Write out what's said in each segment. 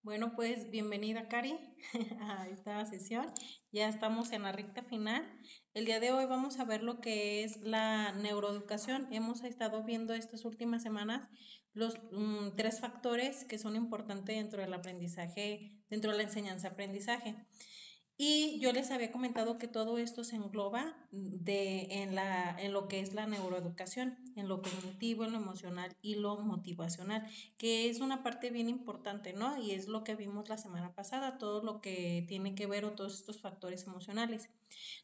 Bueno, pues bienvenida, Cari, a esta sesión. Ya estamos en la recta final. El día de hoy vamos a ver lo que es la neuroeducación. Hemos estado viendo estas últimas semanas los tres factores que son importantes dentro del aprendizaje, dentro de la enseñanza-aprendizaje. Y yo les había comentado que todo esto se engloba en lo que es la neuroeducación, en lo cognitivo, en lo emocional y lo motivacional, que es una parte bien importante, ¿no? Y es lo que vimos la semana pasada, todo lo que tiene que ver o todos estos factores emocionales.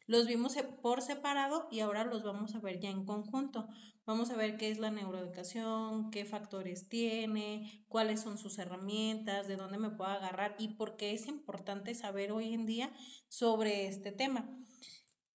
Los vimos por separado y ahora los vamos a ver ya en conjunto. Vamos a ver qué es la neuroeducación, qué factores tiene, cuáles son sus herramientas, de dónde me puedo agarrar y por qué es importante saber hoy en día sobre este tema.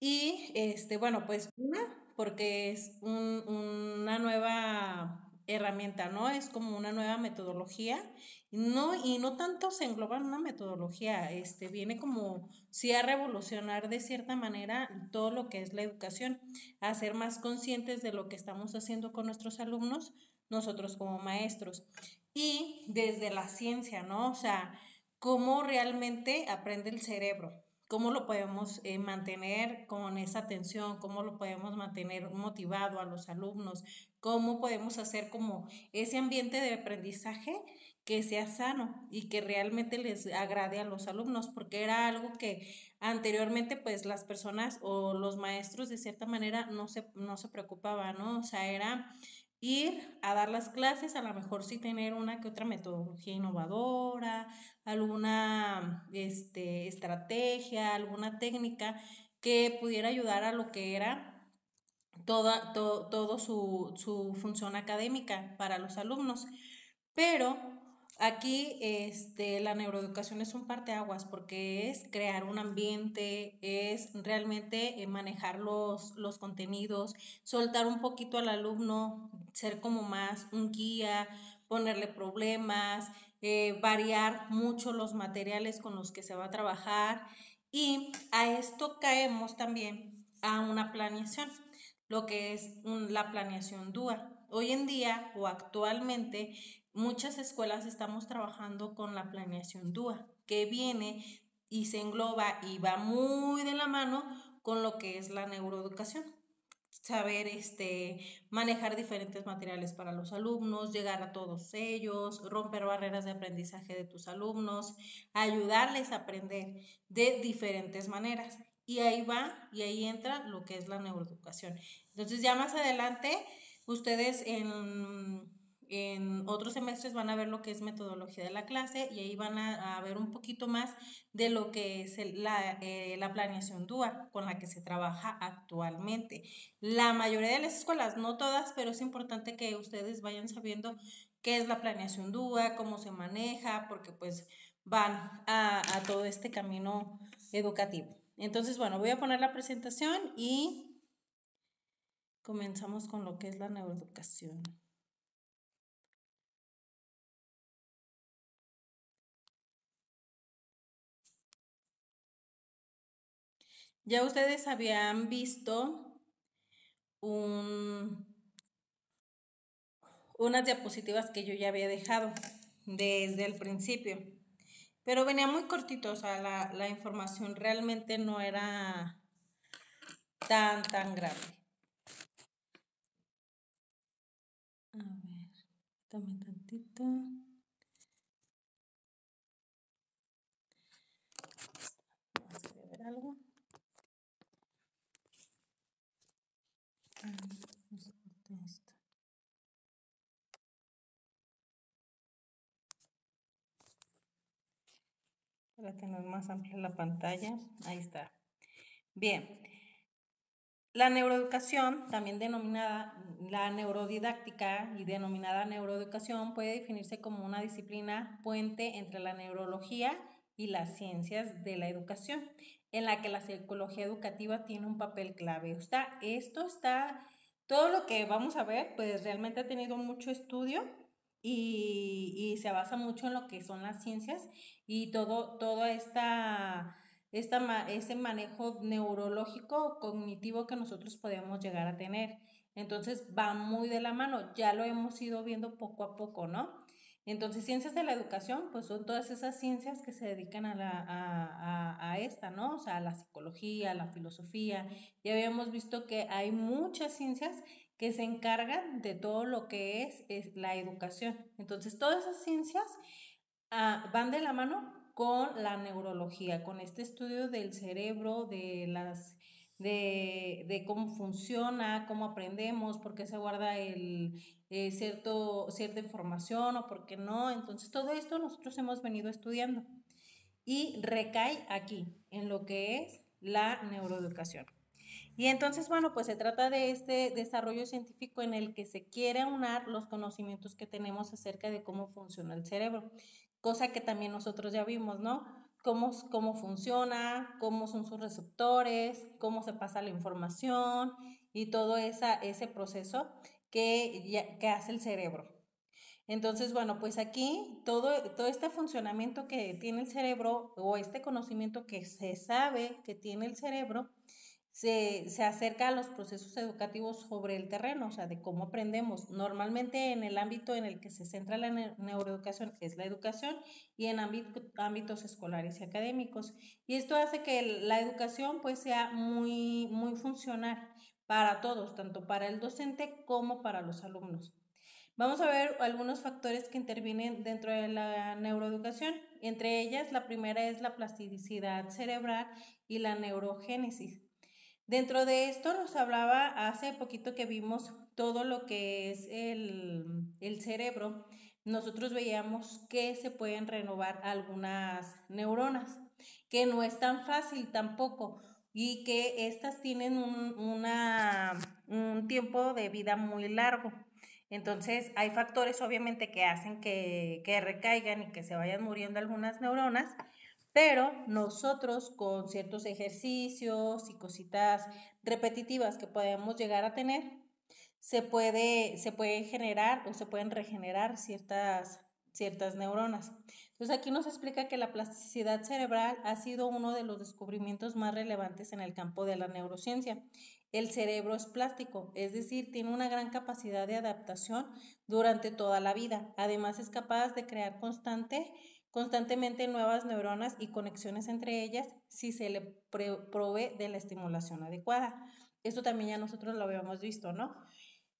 Y bueno, pues una, porque es una nueva herramienta, ¿no? Es como una nueva metodología. No, y no tanto se engloba en una metodología, viene como sí a revolucionar de cierta manera todo lo que es la educación, a ser más conscientes de lo que estamos haciendo con nuestros alumnos, nosotros como maestros. Y desde la ciencia, ¿no? O sea, cómo realmente aprende el cerebro, cómo lo podemos mantener con esa atención, cómo lo podemos mantener motivado a los alumnos, cómo podemos hacer como ese ambiente de aprendizaje que sea sano y que realmente les agrade a los alumnos, porque era algo que anteriormente pues las personas o los maestros de cierta manera no se preocupaban, ¿no? O sea, era ir a dar las clases, a lo mejor sí tener una que otra metodología innovadora, alguna estrategia, alguna técnica que pudiera ayudar a lo que era todo su función académica para los alumnos. Pero aquí la neuroeducación es un parteaguas porque es crear un ambiente, es realmente manejar los contenidos, soltar un poquito al alumno, ser como más un guía, ponerle problemas, variar mucho los materiales con los que se va a trabajar y a esto caemos también a una planeación, lo que es la planeación DUA. Hoy en día o actualmente muchas escuelas estamos trabajando con la planeación DUA, que viene y se engloba y va muy de la mano con lo que es la neuroeducación. Saber manejar diferentes materiales para los alumnos, llegar a todos ellos, romper barreras de aprendizaje de tus alumnos, ayudarles a aprender de diferentes maneras. Y ahí va, y ahí entra lo que es la neuroeducación. Entonces ya más adelante, ustedes en otros semestres van a ver lo que es metodología de la clase y ahí van a ver un poquito más de lo que es la planeación DUA con la que se trabaja actualmente. La mayoría de las escuelas, no todas, pero es importante que ustedes vayan sabiendo qué es la planeación DUA, cómo se maneja, porque pues van a todo este camino educativo. Entonces, bueno, voy a poner la presentación y comenzamos con lo que es la neuroeducación. Ya ustedes habían visto un, unas diapositivas que yo ya había dejado desde el principio, pero venía muy cortito, o sea, la información realmente no era tan grande. A ver, dame tantito. Vamos a ver algo. Esto. Para tener más amplia la pantalla. Ahí está. Bien. La neuroeducación, también denominada la neurodidáctica y denominada neuroeducación, puede definirse como una disciplina puente entre la neurología y las ciencias de la educación, en la que la psicología educativa tiene un papel clave. Todo lo que vamos a ver, pues realmente ha tenido mucho estudio y se basa mucho en lo que son las ciencias y toda ese manejo neurológico cognitivo que nosotros podemos llegar a tener. Entonces va muy de la mano, ya lo hemos ido viendo poco a poco, ¿no? Entonces, ciencias de la educación, pues son todas esas ciencias que se dedican a esta, ¿no? O sea, a la psicología, a la filosofía. Ya habíamos visto que hay muchas ciencias que se encargan de todo lo que es la educación. Entonces, todas esas ciencias van de la mano con la neurología, con este estudio del cerebro, de cómo funciona, cómo aprendemos, por qué se guarda cierta información o por qué no. Entonces, todo esto nosotros hemos venido estudiando y recae aquí, en lo que es la neuroeducación. Y entonces, bueno, pues se trata de este desarrollo científico en el que se quiere aunar los conocimientos que tenemos acerca de cómo funciona el cerebro, cosa que también nosotros ya vimos, ¿no? Cómo funciona, cómo son sus receptores, cómo se pasa la información y todo ese proceso que hace el cerebro. Entonces, bueno, pues aquí todo este funcionamiento que tiene el cerebro o este conocimiento que se sabe que tiene el cerebro, se acerca a los procesos educativos sobre el terreno, o sea, de cómo aprendemos. Normalmente en el ámbito en el que se centra la neuroeducación es la educación y en ámbitos escolares y académicos. Y esto hace que la educación pues sea muy funcional para todos, tanto para el docente como para los alumnos. Vamos a ver algunos factores que intervienen dentro de la neuroeducación. Entre ellas, la primera es la plasticidad cerebral y la neurogénesis. Dentro de esto nos hablaba hace poquito que vimos todo lo que es el cerebro. Nosotros veíamos que se pueden renovar algunas neuronas, que no es tan fácil tampoco y que estas tienen un tiempo de vida muy largo. Entonces hay factores obviamente que hacen que recaigan y que se vayan muriendo algunas neuronas, pero nosotros con ciertos ejercicios y cositas repetitivas que podemos llegar a tener, se puede generar o se pueden regenerar ciertas neuronas. Entonces aquí nos explica que la plasticidad cerebral ha sido uno de los descubrimientos más relevantes en el campo de la neurociencia. El cerebro es plástico, es decir, tiene una gran capacidad de adaptación durante toda la vida. Además es capaz de crear constantemente nuevas neuronas y conexiones entre ellas si se le provee de la estimulación adecuada. Esto también ya nosotros lo habíamos visto, ¿no?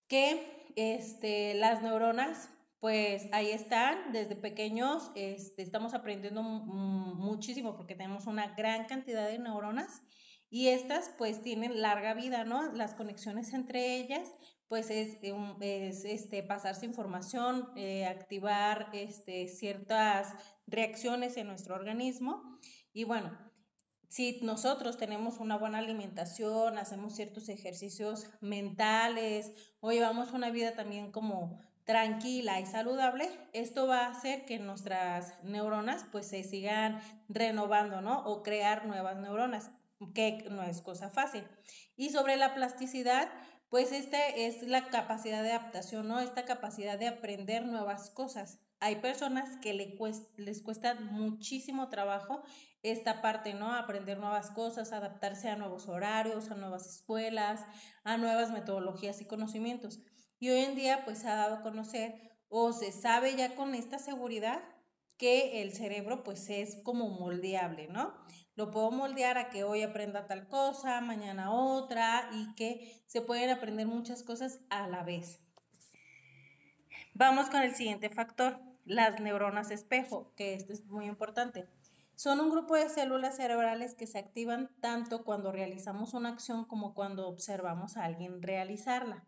Que las neuronas, pues ahí están, desde pequeños estamos aprendiendo muchísimo porque tenemos una gran cantidad de neuronas y estas pues tienen larga vida, ¿no? Las conexiones entre ellas pues es pasarse información, activar ciertas reacciones en nuestro organismo y bueno, si nosotros tenemos una buena alimentación, hacemos ciertos ejercicios mentales o llevamos una vida también como tranquila y saludable, esto va a hacer que nuestras neuronas pues se sigan renovando, ¿no? O crear nuevas neuronas, que no es cosa fácil. Y sobre la plasticidad, pues es la capacidad de adaptación, ¿no? Esta capacidad de aprender nuevas cosas. Hay personas que les cuesta muchísimo trabajo esta parte, ¿no? Aprender nuevas cosas, adaptarse a nuevos horarios, a nuevas escuelas, a nuevas metodologías y conocimientos. Y hoy en día pues se ha dado a conocer o se sabe ya con esta seguridad que el cerebro pues es como moldeable, ¿no? Lo puedo moldear a que hoy aprenda tal cosa, mañana otra y que se pueden aprender muchas cosas a la vez. Vamos con el siguiente factor, las neuronas espejo, que esto es muy importante. Son un grupo de células cerebrales que se activan tanto cuando realizamos una acción como cuando observamos a alguien realizarla.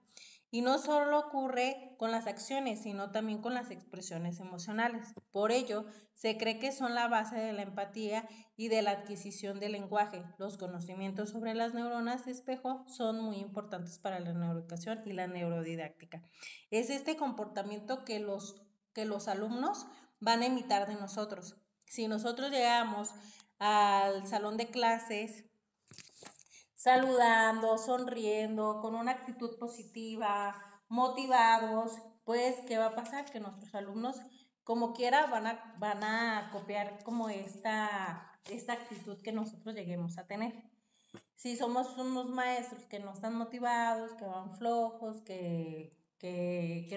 Y no solo ocurre con las acciones, sino también con las expresiones emocionales. Por ello, se cree que son la base de la empatía y de la adquisición del lenguaje. Los conocimientos sobre las neuronas de espejo son muy importantes para la neuroeducación y la neurodidáctica. Es este comportamiento que los alumnos van a imitar de nosotros. Si nosotros llegamos al salón de clases saludando, sonriendo, con una actitud positiva, motivados, pues, ¿qué va a pasar? Que nuestros alumnos, como quiera, van a copiar como esta actitud que nosotros lleguemos a tener. Si somos unos maestros que no están motivados, que van flojos, que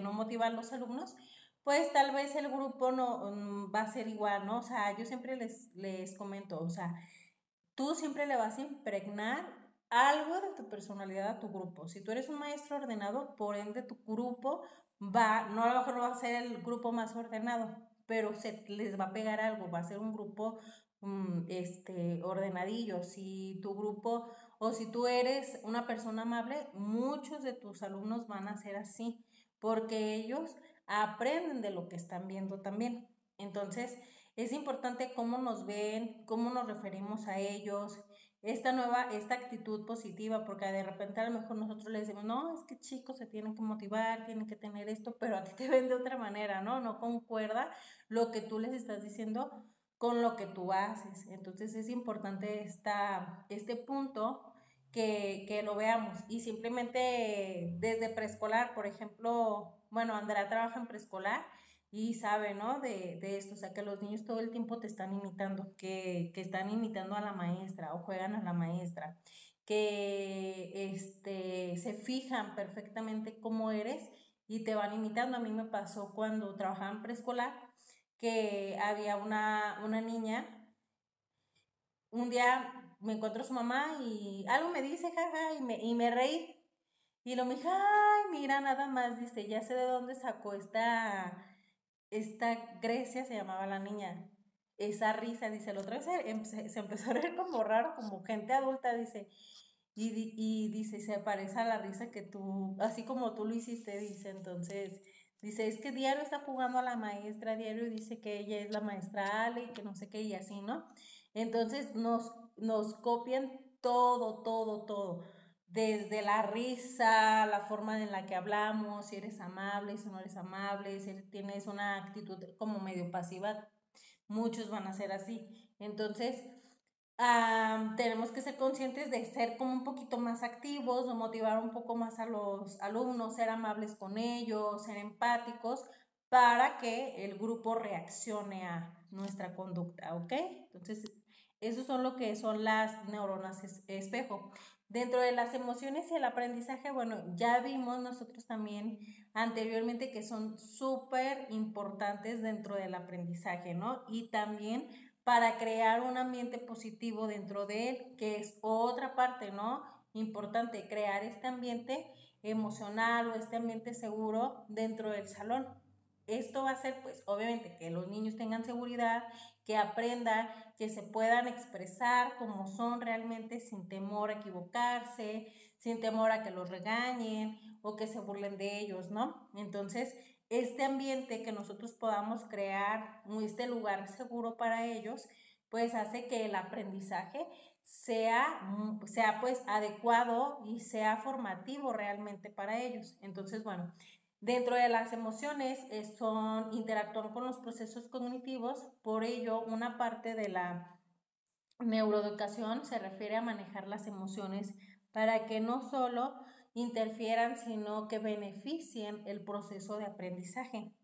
no motivan a los alumnos, pues tal vez el grupo no va a ser igual, ¿no? O sea, yo siempre les comento, o sea, tú siempre le vas a impregnar algo de tu personalidad a tu grupo. Si tú eres un maestro ordenado, por ende tu grupo va, no a lo mejor no va a ser el grupo más ordenado, pero se les va a pegar algo, va a ser un grupo ordenadillo. Si tu grupo o si tú eres una persona amable, muchos de tus alumnos van a ser así, porque ellos aprenden de lo que están viendo también. Entonces, es importante cómo nos ven, cómo nos referimos a ellos, esta actitud positiva, porque de repente a lo mejor nosotros les decimos, no, es que chicos se tienen que motivar, tienen que tener esto, pero a ti te ven de otra manera, ¿no? No concuerda lo que tú les estás diciendo con lo que tú haces. Entonces es importante este punto que lo veamos. Y simplemente desde preescolar, por ejemplo, bueno, Andrea trabaja en preescolar y sabe, ¿no? De esto, o sea, que los niños todo el tiempo te están imitando, que están imitando a la maestra o juegan a la maestra, que se fijan perfectamente cómo eres y te van imitando. A mí me pasó cuando trabajaba en preescolar que había una niña, un día me encuentro a su mamá y algo me dice, jaja, y me reí. Y lo me dije, ay, mira, nada más, dice, ya sé de dónde sacó esta Grecia, se llamaba la niña, esa risa, dice, la otra vez se empezó a ver como raro, como gente adulta, dice, y dice, se parece a la risa que tú, así como tú lo hiciste, dice, entonces, dice, es que diario está jugando a la maestra, diario dice que ella es la maestra Ale y que no sé qué, y así, ¿no? Entonces nos copian todo, todo, todo. Desde la risa, la forma en la que hablamos, si eres amable, si no eres amable, si tienes una actitud como medio pasiva, muchos van a ser así. Entonces, tenemos que ser conscientes de ser como un poquito más activos, o motivar un poco más a los alumnos, ser amables con ellos, ser empáticos, para que el grupo reaccione a nuestra conducta, ¿ok? Entonces, eso son lo que son las neuronas espejo. Dentro de las emociones y el aprendizaje, bueno, ya vimos nosotros también anteriormente que son súper importantes dentro del aprendizaje, ¿no? Y también para crear un ambiente positivo dentro de él, que es otra parte, ¿no? Importante, crear este ambiente emocional o este ambiente seguro dentro del salón. Esto va a ser, pues, obviamente, que los niños tengan seguridad, que aprendan, que se puedan expresar como son realmente sin temor a equivocarse, sin temor a que los regañen o que se burlen de ellos, ¿no? Entonces, este ambiente que nosotros podamos crear, este lugar seguro para ellos, pues hace que el aprendizaje sea pues adecuado y sea formativo realmente para ellos. Entonces, bueno, dentro de las emociones interactúan con los procesos cognitivos, por ello una parte de la neuroeducación se refiere a manejar las emociones para que no solo interfieran, sino que beneficien el proceso de aprendizaje.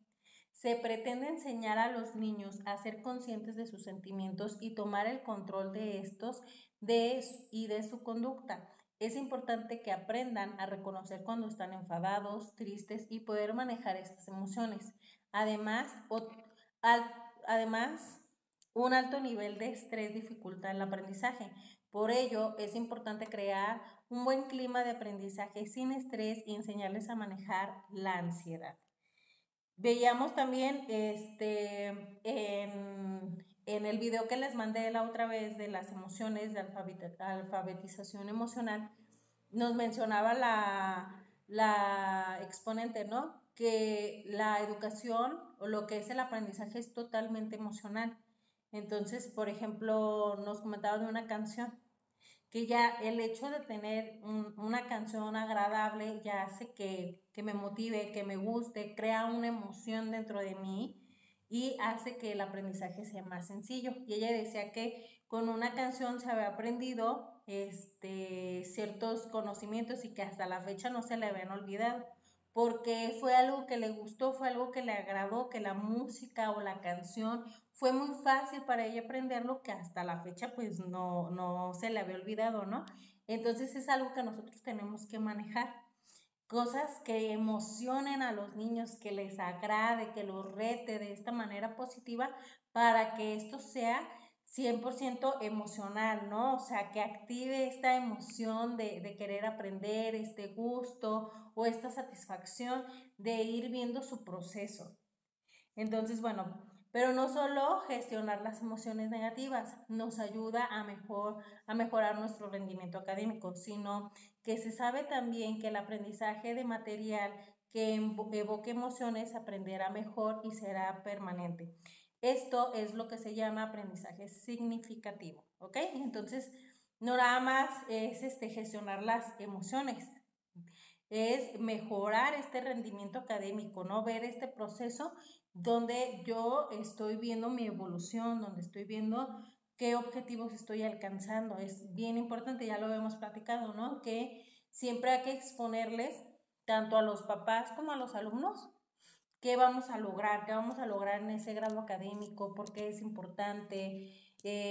Se pretende enseñar a los niños a ser conscientes de sus sentimientos y tomar el control de estos y de su conducta. Es importante que aprendan a reconocer cuando están enfadados, tristes y poder manejar estas emociones. Además, al, además un alto nivel de estrés dificulta el aprendizaje. Por ello, es importante crear un buen clima de aprendizaje sin estrés y enseñarles a manejar la ansiedad. Veíamos también en el video que les mandé la otra vez de las emociones, de alfabetización emocional, nos mencionaba la exponente, ¿no? Que la educación o lo que es el aprendizaje es totalmente emocional. Entonces, por ejemplo, nos comentaba de una canción que ya el hecho de tener una canción agradable ya hace que me motive, que me guste, crea una emoción dentro de mí y hace que el aprendizaje sea más sencillo. Y ella decía que con una canción se había aprendido ciertos conocimientos y que hasta la fecha no se le habían olvidado, porque fue algo que le gustó, fue algo que le agradó, que la música o la canción fue muy fácil para ella aprenderlo, que hasta la fecha pues no se le había olvidado, ¿no? Entonces es algo que nosotros tenemos que manejar. cosas que emocionen a los niños, que les agrade, que los rete de esta manera positiva para que esto sea 100% emocional, ¿no? O sea, que active esta emoción de querer aprender, este gusto o esta satisfacción de ir viendo su proceso. Entonces, bueno, pero no solo gestionar las emociones negativas nos ayuda a mejorar nuestro rendimiento académico, sino que se sabe también que el aprendizaje de material que evoque emociones aprenderá mejor y será permanente. Esto es lo que se llama aprendizaje significativo, ¿ok? Entonces, no nada más es gestionar las emociones, es mejorar este rendimiento académico, ¿no? Ver este proceso donde yo estoy viendo mi evolución, donde estoy viendo qué objetivos estoy alcanzando. Es bien importante, ya lo hemos platicado, ¿no? Que siempre hay que exponerles tanto a los papás como a los alumnos qué vamos a lograr, qué vamos a lograr en ese grado académico, por qué es importante,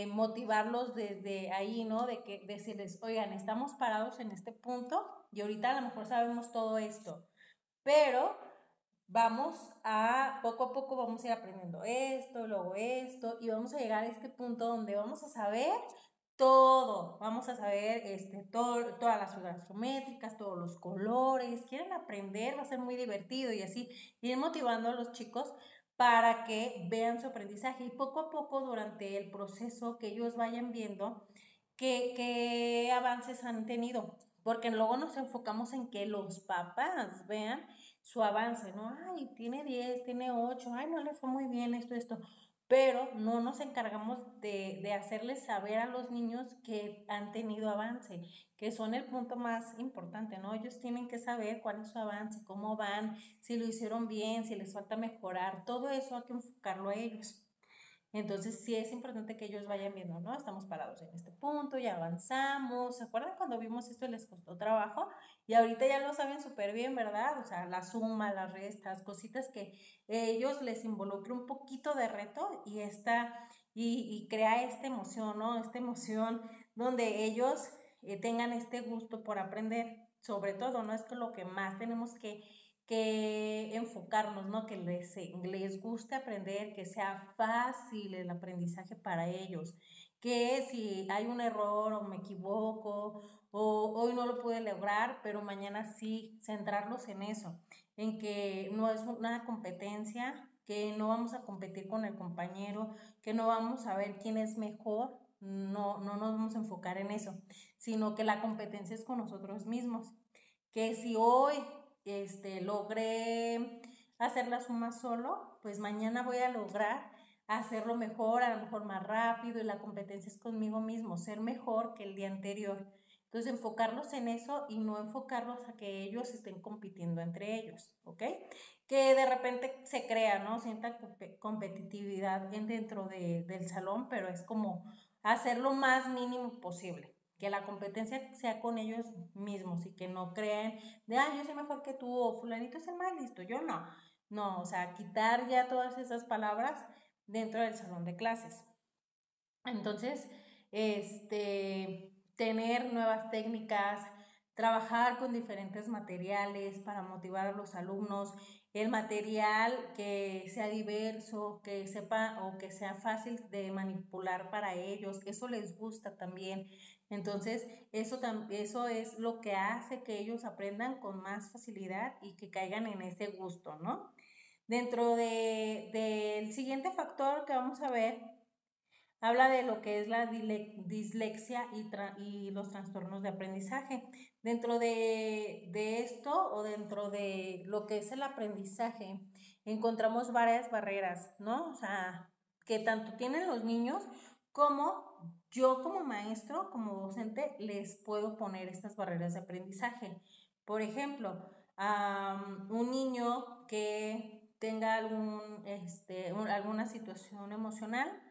motivarlos desde ahí, ¿no? De que decirles, oigan, estamos parados en este punto y ahorita a lo mejor sabemos todo esto, pero vamos poco a poco vamos a ir aprendiendo esto, luego esto, y vamos a llegar a este punto donde vamos a saber todo, vamos a saber todas las figuras geométricas, todos los colores, quieren aprender, va a ser muy divertido y así ir motivando a los chicos para que vean su aprendizaje y poco a poco durante el proceso que ellos vayan viendo qué avances han tenido, porque luego nos enfocamos en que los papás vean su avance, ¿no? Ay, tiene 10, tiene 8, ay, no le fue muy bien esto, pero no nos encargamos de hacerles saber a los niños que han tenido avance, que son el punto más importante, ¿no? Ellos tienen que saber cuál es su avance, cómo van, si lo hicieron bien, si les falta mejorar, todo eso hay que enfocarlo a ellos. Entonces sí es importante que ellos vayan viendo, ¿no? Estamos parados en este punto, ya avanzamos. ¿Se acuerdan cuando vimos esto y les costó trabajo? Y ahorita ya lo saben súper bien, ¿verdad? O sea, la suma, las restas, cositas que ellos les involucra un poquito de reto y crea esta emoción, ¿no? Esta emoción donde ellos tengan este gusto por aprender, sobre todo, ¿no? Es que lo que más tenemos que enfocarnos, ¿no? Que les guste aprender, que sea fácil el aprendizaje para ellos, que si hay un error o me equivoco o hoy no lo pude lograr, pero mañana sí, centrarlos en eso, en que no es una competencia, que no vamos a competir con el compañero, que no vamos a ver quién es mejor, no nos vamos a enfocar en eso, sino que la competencia es con nosotros mismos, que si hoy logré hacer la suma solo, pues mañana voy a lograr hacerlo mejor, a lo mejor más rápido, y la competencia es conmigo mismo, ser mejor que el día anterior. Entonces, enfocarlos en eso y no enfocarlos a que ellos estén compitiendo entre ellos, ¿ok? Que de repente se crea, ¿no? Sienta competitividad dentro del salón, pero es como hacer lo más mínimo posible, que la competencia sea con ellos mismos y que no crean de, yo soy mejor que tú o fulanito es el más listo, yo no. No, o sea, quitar ya todas esas palabras dentro del salón de clases. Entonces, tener nuevas técnicas, trabajar con diferentes materiales para motivar a los alumnos, el material que sea diverso, que sepa o que sea fácil de manipular para ellos, eso les gusta también. Entonces, eso es lo que hace que ellos aprendan con más facilidad y que caigan en ese gusto, ¿no? Dentro del siguiente factor que vamos a ver, habla de lo que es la dislexia y los trastornos de aprendizaje. Dentro de esto o dentro de lo que es el aprendizaje, encontramos varias barreras, ¿no? O sea, que tanto tienen los niños como yo como maestro, como docente, les puedo poner estas barreras de aprendizaje. Por ejemplo, un niño que tenga alguna situación emocional,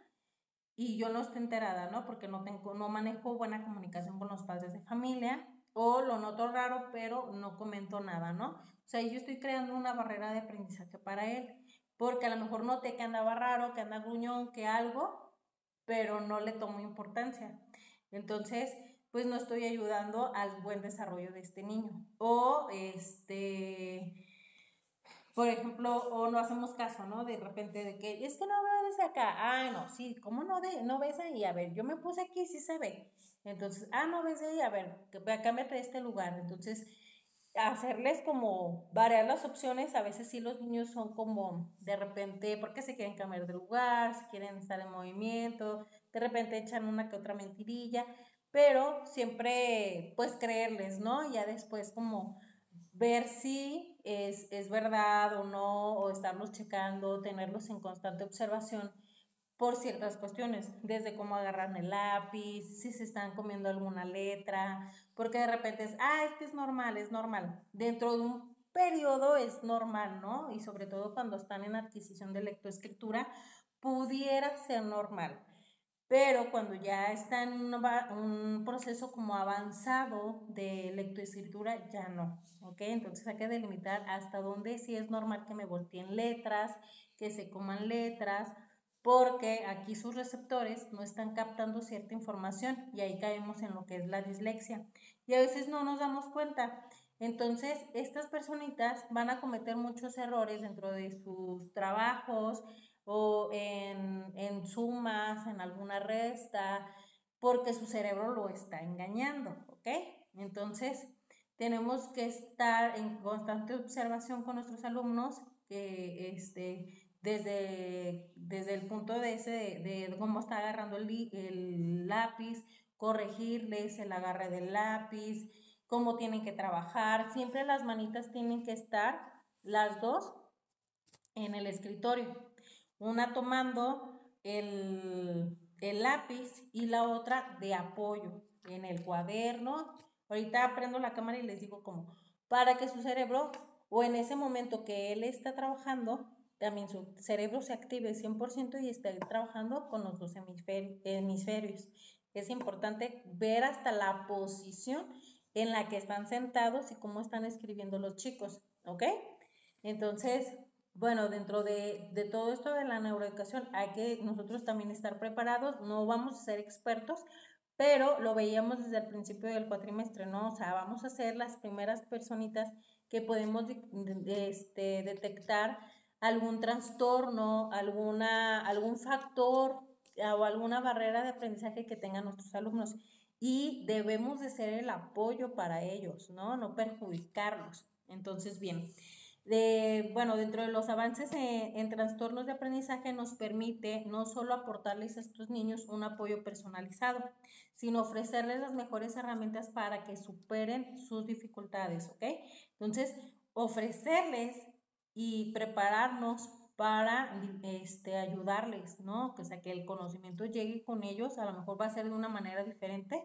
y yo no estoy enterada, ¿no? Porque no manejo buena comunicación con los padres de familia, o lo noto raro, pero no comento nada, ¿no? O sea, yo estoy creando una barrera de aprendizaje para él, porque a lo mejor noté que andaba raro, que anda gruñón, que algo, pero no le tomo importancia. Entonces, pues no estoy ayudando al buen desarrollo de este niño. O por ejemplo, o no hacemos caso, ¿no? De repente de que es que no veo desde acá. Ah, no, sí, ¿cómo no ves ahí? A ver, yo me puse aquí, sí se ve. Entonces, no ves ahí, a ver, cámbiate de este lugar. Entonces, hacerles como variar las opciones. A veces sí los niños son como de repente, porque se quieren cambiar de lugar, si quieren estar en movimiento, de repente echan una que otra mentirilla, pero siempre pues creerles, ¿no? Ya después como ver si es verdad o no, o estarlos checando, tenerlos en constante observación por ciertas cuestiones, desde cómo agarran el lápiz, si se están comiendo alguna letra, porque de repente es que es normal. Dentro de un periodo es normal, ¿no? Y sobre todo cuando están en adquisición de lectoescritura, pudiera ser normal. Pero cuando ya está en un proceso como avanzado de lectoescritura, ya no, ¿ok? Entonces hay que delimitar hasta dónde sí es normal que me volteen letras, que se coman letras, porque aquí sus receptores no están captando cierta información y ahí caemos en lo que es la dislexia. Y a veces no nos damos cuenta. Entonces, estas personitas van a cometer muchos errores dentro de sus trabajos, o en sumas, en alguna resta, porque su cerebro lo está engañando, ¿ok? Entonces, tenemos que estar en constante observación con nuestros alumnos, que desde el punto de cómo está agarrando el lápiz, corregirles el agarre del lápiz, cómo tienen que trabajar. Siempre las manitas tienen que estar las dos en el escritorio, una tomando el lápiz y la otra de apoyo en el cuaderno. Ahorita prendo la cámara y les digo cómo, para que su cerebro, o en ese momento que él está trabajando, también su cerebro se active 100% y esté trabajando con los dos hemisferios. Es importante ver hasta la posición en la que están sentados y cómo están escribiendo los chicos, ¿ok? Entonces, bueno, dentro de todo esto de la neuroeducación hay que nosotros también estar preparados. No vamos a ser expertos, pero lo veíamos desde el principio del cuatrimestre, ¿no? O sea, vamos a ser las primeras personitas que podemos detectar algún trastorno, algún factor o alguna barrera de aprendizaje que tengan nuestros alumnos. Y debemos de ser el apoyo para ellos, ¿no? No perjudicarlos. Entonces, bien, bueno, dentro de los avances en trastornos de aprendizaje nos permite no solo aportarles a estos niños un apoyo personalizado, sino ofrecerles las mejores herramientas para que superen sus dificultades, ¿ok? Entonces, ofrecerles y prepararnos para ayudarles, ¿no? O sea, que el conocimiento llegue con ellos, a lo mejor va a ser de una manera diferente,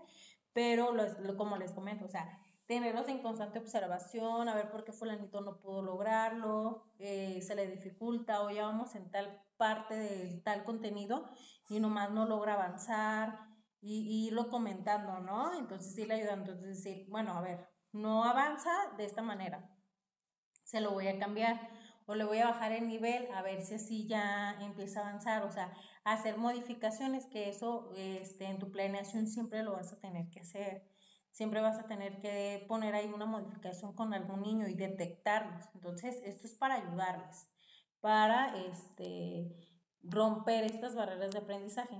pero como les comento, o sea, tenerlos en constante observación, a ver por qué fulanito no pudo lograrlo, se le dificulta, o ya vamos en tal parte de tal contenido y nomás no logra avanzar, y irlo comentando, ¿no? Entonces sí le ayudan, entonces decir, bueno, a ver, no avanza de esta manera, se lo voy a cambiar o le voy a bajar el nivel a ver si así ya empieza a avanzar, o sea, hacer modificaciones, que eso en tu planeación siempre lo vas a tener que hacer. Siempre vas a tener que poner ahí una modificación con algún niño y detectarlos. Entonces, esto es para ayudarles, para romper estas barreras de aprendizaje.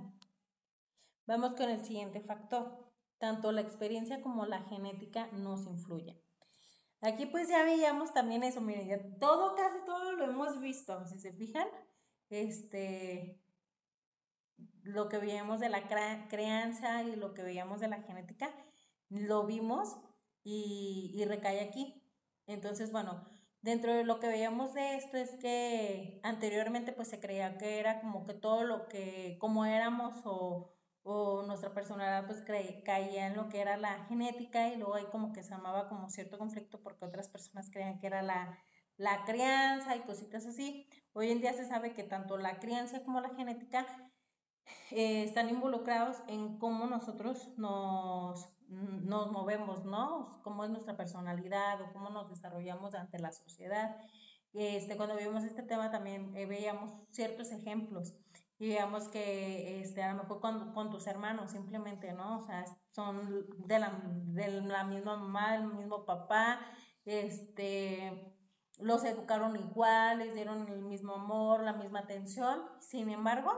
Vamos con el siguiente factor. Tanto la experiencia como la genética nos influyen. Aquí pues ya veíamos también eso, miren, ya casi todo lo hemos visto, si se fijan, lo que veíamos de la crianza y lo que veíamos de la genética, lo vimos y recae aquí. Entonces, bueno, dentro de lo que veíamos de esto es que anteriormente pues se creía que era como que todo lo que, como éramos o nuestra personalidad pues caía en lo que era la genética, y luego ahí como que se armaba como cierto conflicto porque otras personas creían que era la crianza y cositas así. Hoy en día se sabe que tanto la crianza como la genética están involucrados en cómo nosotros nos movemos, ¿no? Cómo es nuestra personalidad o cómo nos desarrollamos ante la sociedad. Cuando vimos este tema también veíamos ciertos ejemplos y digamos que a lo mejor con tus hermanos simplemente, ¿no? O sea, son de la misma mamá, del mismo papá, los educaron igual, les dieron el mismo amor, la misma atención. Sin embargo,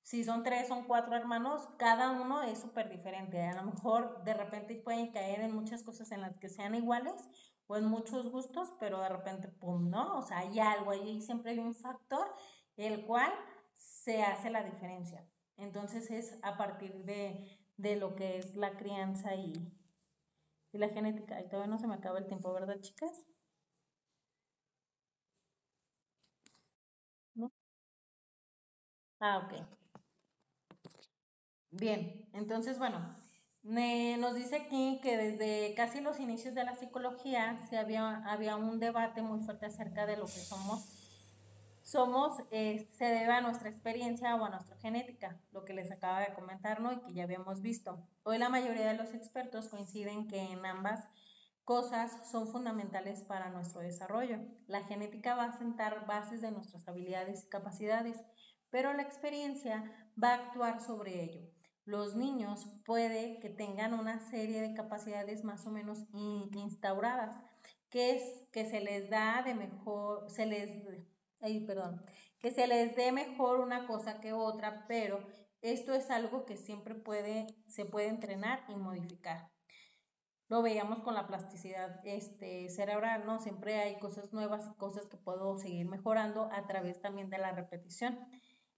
si son tres, son cuatro hermanos, cada uno es súper diferente. A lo mejor de repente pueden caer en muchas cosas en las que sean iguales o en muchos gustos, pero de repente, pum, ¿no? O sea, hay algo ahí, siempre hay un factor el cual se hace la diferencia. Entonces es a partir de lo que es la crianza y la genética. Y todavía no se me acaba el tiempo, ¿verdad, chicas? ¿No? Ah, ok. Bien, entonces, bueno, nos dice aquí que desde casi los inicios de la psicología había un debate muy fuerte acerca de lo que se debe a nuestra experiencia o a nuestra genética, lo que les acaba de comentar, ¿no? Y que ya habíamos visto. Hoy la mayoría de los expertos coinciden que en ambas cosas son fundamentales para nuestro desarrollo. La genética va a sentar bases de nuestras habilidades y capacidades, pero la experiencia va a actuar sobre ello. Los niños puede que tengan una serie de capacidades más o menos instauradas, que se les da de mejor, que se les dé mejor una cosa que otra, pero esto es algo que siempre se puede entrenar y modificar. Lo veíamos con la plasticidad cerebral, ¿no? Siempre hay cosas nuevas y cosas que puedo seguir mejorando a través también de la repetición.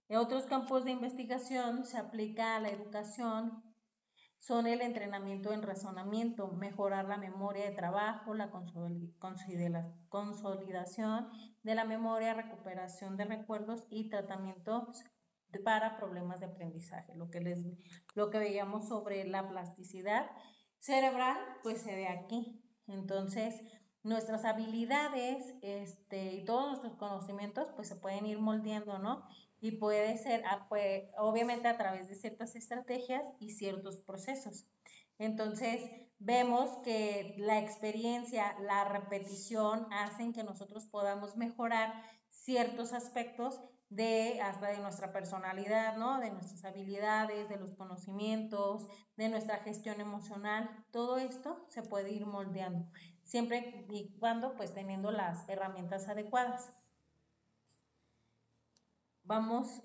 En otros campos de investigación se aplica a la educación, son el entrenamiento en razonamiento, mejorar la memoria de trabajo, la consolidación de la memoria, recuperación de recuerdos y tratamientos para problemas de aprendizaje. Lo que veíamos sobre la plasticidad cerebral, pues se ve aquí. Entonces, nuestras habilidades y todos nuestros conocimientos, pues se pueden ir moldeando, ¿no? Y puede ser, obviamente, a través de ciertas estrategias y ciertos procesos. Entonces, vemos que la experiencia, la repetición hacen que nosotros podamos mejorar ciertos aspectos hasta de nuestra personalidad, ¿no? De nuestras habilidades, de los conocimientos, de nuestra gestión emocional. Todo esto se puede ir moldeando, siempre y cuando pues teniendo las herramientas adecuadas. Vamos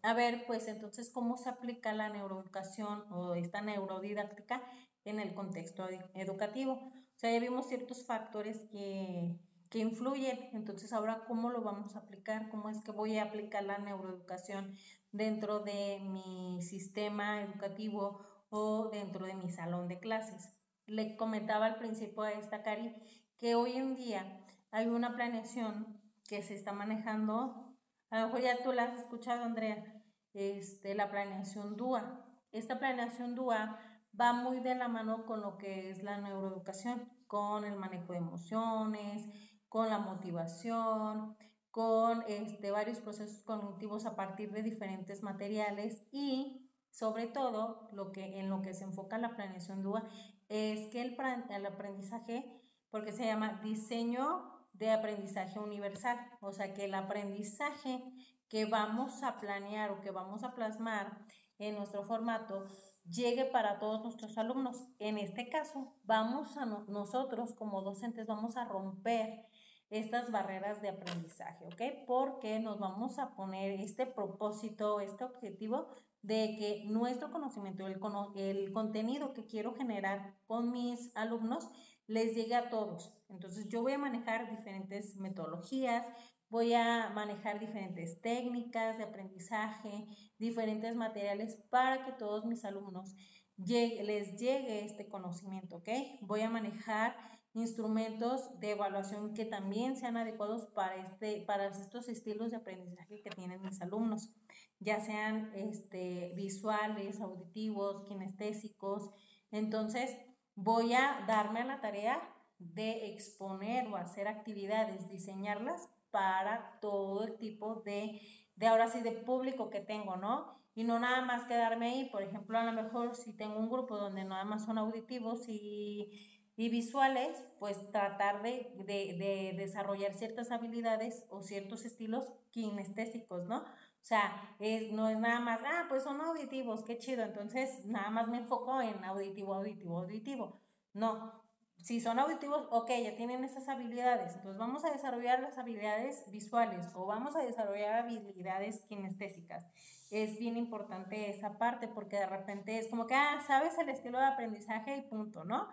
a ver, pues entonces, cómo se aplica la neuroeducación o esta neurodidáctica en el contexto educativo. O sea, ya vimos ciertos factores que influyen, entonces ahora, ¿cómo lo vamos a aplicar? ¿Cómo es que voy a aplicar la neuroeducación dentro de mi sistema educativo o dentro de mi salón de clases? Le comentaba al principio a esta Cari que hoy en día hay una planeación que se está manejando. A lo mejor ya tú la has escuchado, Andrea, la planeación DUA. Esta planeación DUA va muy de la mano con lo que es la neuroeducación, con el manejo de emociones, con la motivación, con varios procesos cognitivos a partir de diferentes materiales y sobre todo en lo que se enfoca la planeación DUA es que el aprendizaje, porque se llama diseño de aprendizaje universal, o sea que el aprendizaje que vamos a planear o que vamos a plasmar en nuestro formato llegue para todos nuestros alumnos. En este caso, nosotros como docentes vamos a romper estas barreras de aprendizaje, ¿ok? Porque nos vamos a poner este propósito, este objetivo de que nuestro conocimiento, el contenido que quiero generar con mis alumnos, les llegue a todos. Entonces yo voy a manejar diferentes metodologías, voy a manejar diferentes técnicas de aprendizaje, diferentes materiales para que todos mis alumnos les llegue este conocimiento, ¿ok? Voy a manejar instrumentos de evaluación que también sean adecuados para estos estilos de aprendizaje que tienen mis alumnos, ya sean visuales, auditivos, kinestésicos. Entonces, voy a darme a la tarea de exponer o hacer actividades, diseñarlas para todo el tipo de ahora sí, de público que tengo, ¿no? Y no nada más quedarme ahí. Por ejemplo, a lo mejor si tengo un grupo donde nada más son auditivos y visuales, pues tratar de desarrollar ciertas habilidades o ciertos estilos kinestésicos, ¿no? O sea, no es nada más, pues son auditivos, qué chido, entonces nada más me enfoco en auditivo, auditivo, auditivo. No, si son auditivos, ok, ya tienen esas habilidades, entonces vamos a desarrollar las habilidades visuales o vamos a desarrollar habilidades kinestésicas. Es bien importante esa parte porque de repente es como que, sabes el estilo de aprendizaje y punto, ¿no?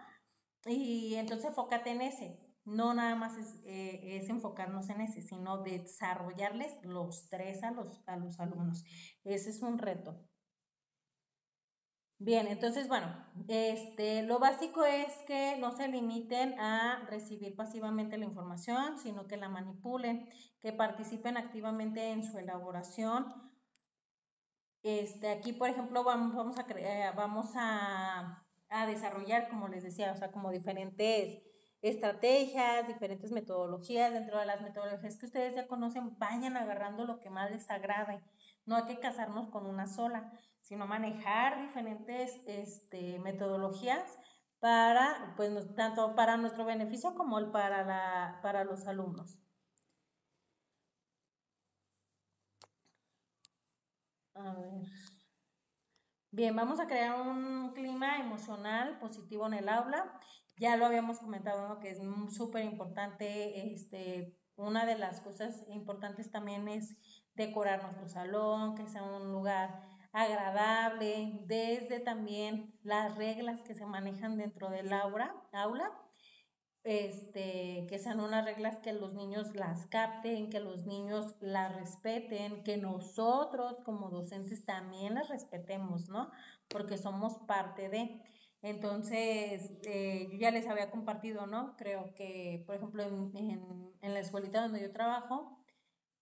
Y entonces enfócate en ese. No nada más es enfocarnos en ese, sino desarrollarles los tres a los alumnos. Ese es un reto. Bien, entonces, bueno, lo básico es que no se limiten a recibir pasivamente la información, sino que la manipulen, que participen activamente en su elaboración. Aquí, por ejemplo, vamos a desarrollar, como les decía, o sea, como diferentes estrategias, diferentes metodologías. Dentro de las metodologías que ustedes ya conocen, vayan agarrando lo que más les agrade. No hay que casarnos con una sola, sino manejar diferentes metodologías para, pues, tanto para nuestro beneficio como para los alumnos. A ver. Bien, vamos a crear un clima emocional positivo en el aula. Ya lo habíamos comentado, ¿no? Que es súper importante. Una de las cosas importantes también es decorar nuestro salón, que sea un lugar agradable, desde también las reglas que se manejan dentro del aula, que sean unas reglas que los niños las capten, que los niños las respeten, que nosotros como docentes también las respetemos, ¿no? Porque somos parte de. Entonces, yo ya les había compartido, ¿no? Creo que, por ejemplo, en la escuelita donde yo trabajo,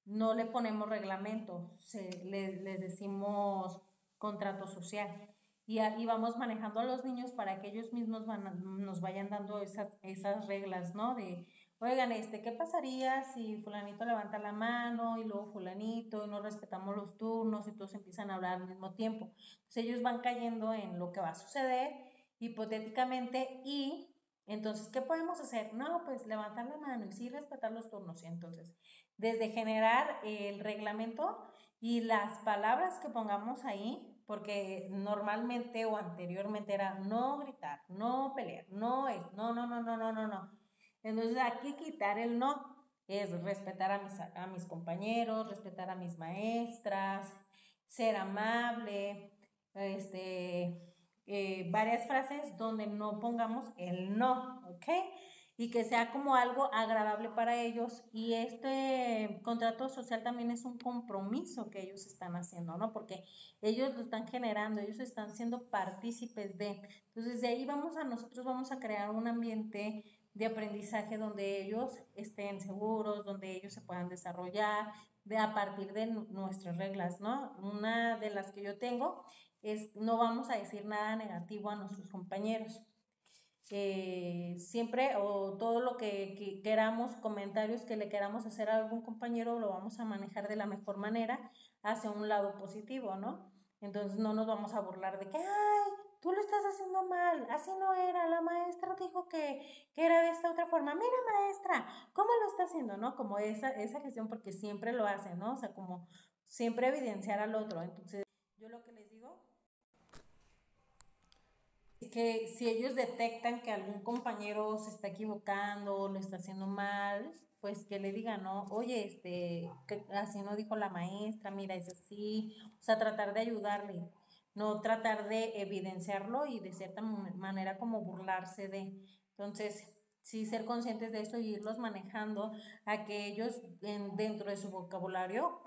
no le ponemos reglamento, les decimos contrato social. Y vamos manejando a los niños para que ellos mismos nos vayan dando esas reglas, ¿no? De, oigan, ¿qué pasaría si fulanito levanta la mano y luego fulanito y no respetamos los turnos y todos empiezan a hablar al mismo tiempo? Entonces ellos van cayendo en lo que va a suceder hipotéticamente y entonces, ¿qué podemos hacer? No, pues levantar la mano y sí respetar los turnos. Y entonces, desde generar el reglamento y las palabras que pongamos ahí, porque normalmente o anteriormente era no gritar, no pelear, no, no, no, no, no, no, no. Entonces aquí quitar el no es respetar a mis compañeros, respetar a mis maestras, ser amable, varias frases donde no pongamos el no, ¿ok? Y que sea como algo agradable para ellos. Y este contrato social también es un compromiso que ellos están haciendo, ¿no? Porque ellos lo están generando, ellos están siendo partícipes de. Entonces, de ahí nosotros vamos a crear un ambiente de aprendizaje donde ellos estén seguros, donde ellos se puedan desarrollar a partir de nuestras reglas, ¿no? Una de las que yo tengo es no vamos a decir nada negativo a nuestros compañeros. Siempre o todo lo que queramos, comentarios que le queramos hacer a algún compañero, lo vamos a manejar de la mejor manera hacia un lado positivo, ¿no? Entonces no nos vamos a burlar de que, ay, tú lo estás haciendo mal, así no era, la maestra dijo que era de esta otra forma, mira maestra, ¿cómo lo está haciendo, no? Como esa gestión, porque siempre lo hacen, ¿no? O sea, como siempre evidenciar al otro. Entonces, yo lo que les digo que si ellos detectan que algún compañero se está equivocando o lo está haciendo mal, pues que le digan, ¿no? Oye, que así no dijo la maestra, mira, es así. O sea, tratar de ayudarle, no tratar de evidenciarlo y de cierta manera como burlarse de. Entonces, sí ser conscientes de eso y irlos manejando a que ellos dentro de su vocabulario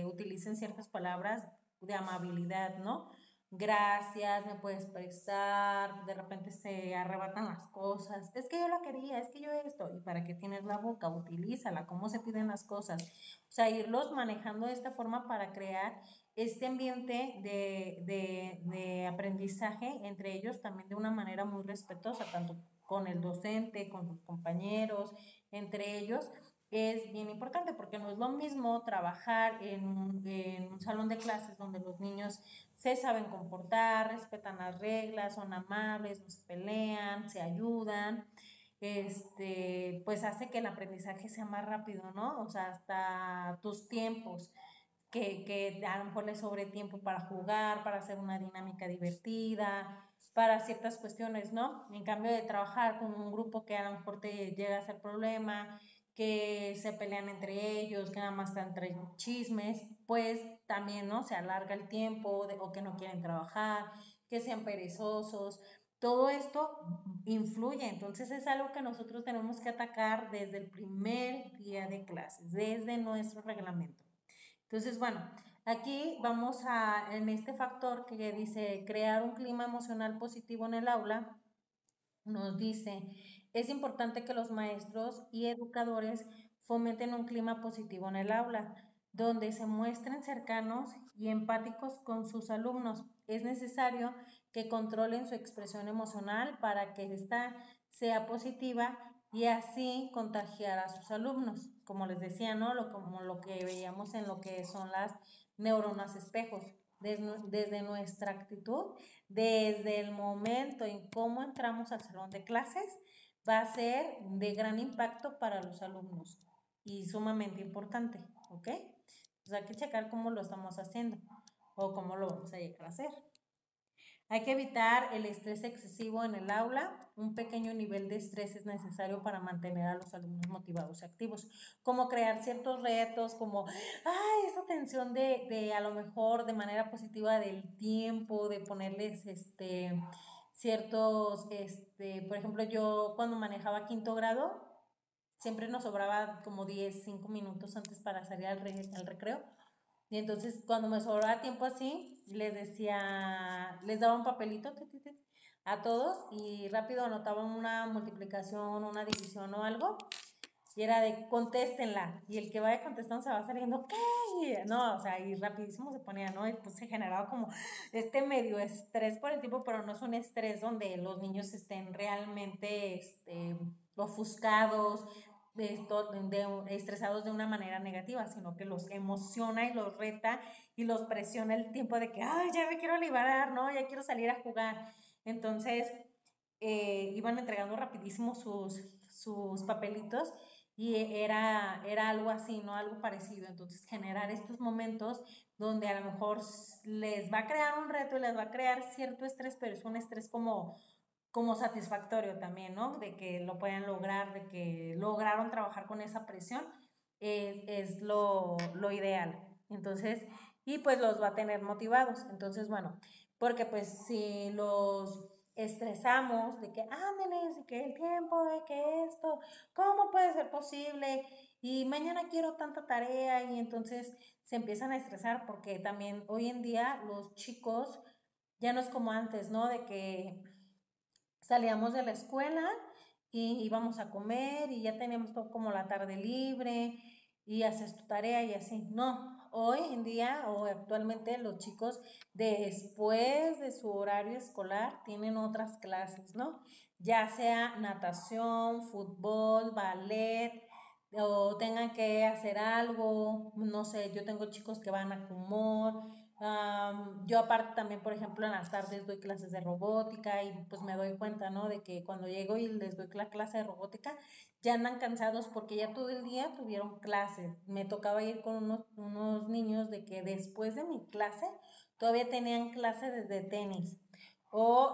utilicen ciertas palabras de amabilidad, ¿no? Gracias, me puedes prestar, de repente se arrebatan las cosas, es que yo lo quería, es que yo esto, y para qué tienes la boca, utilízala, cómo se piden las cosas, o sea, irlos manejando de esta forma para crear este ambiente de aprendizaje entre ellos también de una manera muy respetuosa, tanto con el docente, con sus compañeros, entre ellos, es bien importante porque no es lo mismo trabajar en un salón de clases donde los niños se saben comportar, respetan las reglas, son amables, no se pelean, se ayudan, pues hace que el aprendizaje sea más rápido, ¿no? O sea, hasta tus tiempos. que a lo mejor les sobre tiempo para jugar, para hacer una dinámica divertida, para ciertas cuestiones, ¿no? En cambio de trabajar con un grupo que a lo mejor te llega a ser problema, que se pelean entre ellos, que nada más están entre chismes, pues también, ¿no? Se alarga el tiempo o que no quieren trabajar, que sean perezosos. Todo esto influye, entonces es algo que nosotros tenemos que atacar desde el primer día de clases, desde nuestro reglamento. Entonces, bueno, aquí vamos en este factor que dice crear un clima emocional positivo en el aula, nos dice, es importante que los maestros y educadores fomenten un clima positivo en el aula, donde se muestren cercanos y empáticos con sus alumnos. Es necesario que controlen su expresión emocional para que ésta sea positiva y así contagiar a sus alumnos. Como les decía, ¿no? Como lo que veíamos en lo que son las neuronas espejos. Desde nuestra actitud, desde el momento en cómo entramos al salón de clases, va a ser de gran impacto para los alumnos y sumamente importante, ¿ok? Pues hay que checar cómo lo estamos haciendo o cómo lo vamos a llegar a hacer. Hay que evitar el estrés excesivo en el aula. Un pequeño nivel de estrés es necesario para mantener a los alumnos motivados y activos. Como crear ciertos retos, como esa tensión de a lo mejor de manera positiva del tiempo, de ponerles ciertos, por ejemplo, yo cuando manejaba quinto grado, siempre nos sobraba como 10 5 minutos antes para salir al recreo. Y entonces cuando me sobraba tiempo así, les decía, les daba un papelito a todos y rápido anotaban una multiplicación, una división o algo. Y era de contéstenla. Y el que vaya contestando se va saliendo, ¿qué? No, o sea, y rapidísimo se ponía, ¿no? Y pues se generaba como medio estrés por el tiempo, pero no es un estrés donde los niños estén realmente ofuscados, estresados de una manera negativa, sino que los emociona y los reta y los presiona el tiempo de que, ay, ya me quiero liberar, ¿no? Ya quiero salir a jugar. Entonces, iban entregando rapidísimo sus papelitos y era algo así, ¿no? Algo parecido. Entonces, generar estos momentos donde a lo mejor les va a crear un reto y les va a crear cierto estrés, pero es un estrés como satisfactorio también, ¿no? De que lo puedan lograr, de que lograron trabajar con esa presión, es lo ideal. Entonces, y pues los va a tener motivados. Entonces, bueno, porque pues si los estresamos de que ándeles, de que el tiempo, de que esto, ¿cómo puede ser posible? Y mañana quiero tanta tarea y entonces se empiezan a estresar porque también hoy en día los chicos ya no es como antes, ¿no? De que salíamos de la escuela y íbamos a comer y ya teníamos todo como la tarde libre y haces tu tarea y así. No, hoy en día o actualmente los chicos después de su horario escolar tienen otras clases, ¿no? Ya sea natación, fútbol, ballet o tengan que hacer algo, no sé, yo tengo chicos que van a Kumor. Yo aparte también, por ejemplo, en las tardes doy clases de robótica y pues me doy cuenta, ¿no? De que cuando llego y les doy la clase de robótica, ya andan cansados porque ya todo el día tuvieron clase. Me tocaba ir con unos niños de que después de mi clase todavía tenían clase desde tenis. O